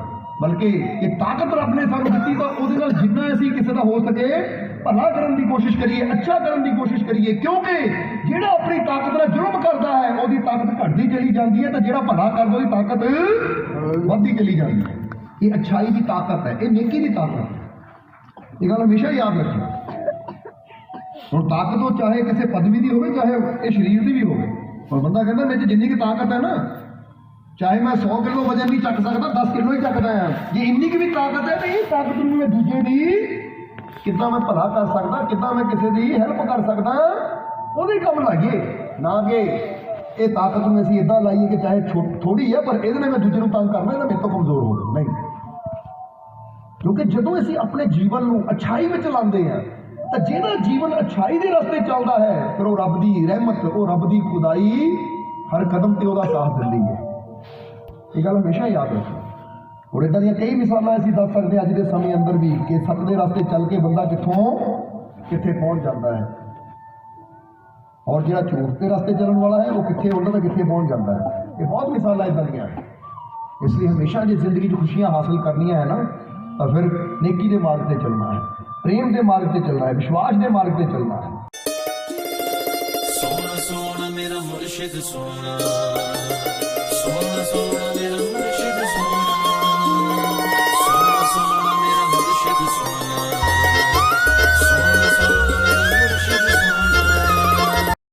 बल्कि ये ताकत रब ने सानूं दित्ती तो उहदे नाल जिन्ना असीं किसी का हो सके भला करने की कोशिश करिए, अच्छा करने की कोशिश करिए। क्योंकि जिहड़ा अपनी ताकत नाल जुल्म करता है उसकी ताकत घटती चली जाती है, तो जिहड़ा भला करदा उसकी ताकत बढ़ती चली जाती है। ये अच्छाई की ताकत है, ये नेकी की ताकत है। ये गल हमेशा याद रखो। ਹੁਣ ਤਾਕਤ ਉਹ ਚਾਹੇ ਕਿਸੇ ਪਦਵੀ ਦੀ ਹੋਵੇ ਚਾਹੇ ਇਹ ਸਰੀਰ ਦੀ ਵੀ ਹੋਵੇ। ਪਰ ਬੰਦਾ ਕਹਿੰਦਾ ਮੇਰੇ 'ਚ ਜਿੰਨੀ ਕੁ ਤਾਕਤ ਹੈ ਨਾ, ਚਾਹੇ ਮੈਂ 100 ਕਿਲੋ ਵਜਨ ਨਹੀਂ ਚੱਕ ਸਕਦਾ, 10 ਕਿਲੋ ਹੀ ਚੱਕਦਾ ਆ। ਜੇ ਇੰਨੀ ਕੁ ਵੀ ਤਾਕਤ ਹੈ ਤਾਂ ਇਹ ਤਾਕਤ ਨੂੰ ਮੈਂ ਦੂਜੇ ਦੀ ਕਿੱਦਾਂ ਮੈਂ ਭਲਾ ਕਰ ਸਕਦਾ, ਕਿੱਦਾਂ ਮੈਂ ਕਿਸੇ ਦੀ ਹੈਲਪ ਕਰ ਸਕਦਾ, ਉਹਦੇ ਕੰਮ ਲਾਈਏ। ਨਾ ਕਿ ਇਹ ਤਾਕਤ ਨੂੰ ਅਸੀਂ ਇਦਾਂ ਲਾਈਏ ਕਿ ਚਾਹੇ ਥੋੜੀ ਹੈ ਪਰ ਇਹਦੇ ਨਾਲ ਮੈਂ ਦੂਜੇ ਨੂੰ ਤੰਗ ਕਰਨਾ, ਇਹਦਾ ਮੇਰੇ ਤੋਂ ਕਮਜ਼ੋਰ ਹੋ ਗਿਆ। ਨਹੀਂ, ਕਿਉਂਕਿ ਜਦੋਂ ਅਸੀਂ ਆਪਣੇ ਜੀਵਨ ਨੂੰ ਅੱਛਾਈ ਵਿੱਚ ਲਾਉਂਦੇ ਹਾਂ ਤਾਂ ਜਿਹੜਾ ਜੀਵਨ ਅੱਛਾਈ ਦੇ ਰਸਤੇ ਚੱਲਦਾ ਹੈ ਫਿਰ ਉਹ ਰੱਬ ਦੀ ਰਹਿਮਤ, ਉਹ ਰੱਬ ਦੀ ਖੁਦਾਈ ਹਰ ਕਦਮ ਤੇ ਉਹਦਾ ਸਾਥ ਦਿੰਦੀ ਹੈ। ਇਹ ਗੱਲ ਹਮੇਸ਼ਾ ਯਾਦ ਰੱਖੋ। ਔਰ ਇਦਾਂ ਦੀਆਂ ਕਈ ਮਿਸਾਲਾਂ ਅਸੀਂ ਦੱਸ ਸਕਦੇ ਹਾਂ ਅੱਜ ਦੇ ਸਮੇਂ ਅੰਦਰ ਵੀ ਕਿ ਸੱਚ ਦੇ ਰਸਤੇ ਚੱਲ ਕੇ ਬੰਦਾ ਕਿੱਥੋਂ ਕਿੱਥੇ ਪਹੁੰਚ ਜਾਂਦਾ ਹੈ, ਔਰ ਜਿਹੜਾ ਝੂਠ ਦੇ ਰਸਤੇ ਚੱਲਣ ਵਾਲਾ ਹੈ ਉਹ ਕਿੱਥੇ ਹੁੰਦਾ ਤਾਂ ਕਿੱਥੇ ਪਹੁੰਚ ਜਾਂਦਾ ਹੈ। ਇਹ ਬਹੁਤ ਮਿਸਾਲਾਂ ਇਦਾਂ ਦੀਆਂ ਹੈ। ਇਸ ਲਈ ਹਮੇਸ਼ਾ ਜੇ ਜ਼ਿੰਦਗੀ 'ਚ ਖੁਸ਼ੀਆਂ ਹਾਸਲ ਕਰਨੀਆਂ ਹੈ ਨਾ ਤਾਂ ਫਿਰ ਨੇਕੀ ਦੇ ਮਾਰਗ ਤੇ ਚੱਲਣਾ ਹੈ, ਪ੍ਰੇਮ ਦੇ ਮਾਰਗ ਤੇ ਚੱਲਣਾ ਹੈ, ਵਿਸ਼ਵਾਸ ਦੇ ਮਾਰਗ ਤੇ ਚੱਲਣਾ ਹੈ।
सोना सोना मेरा मुर्शिद सोना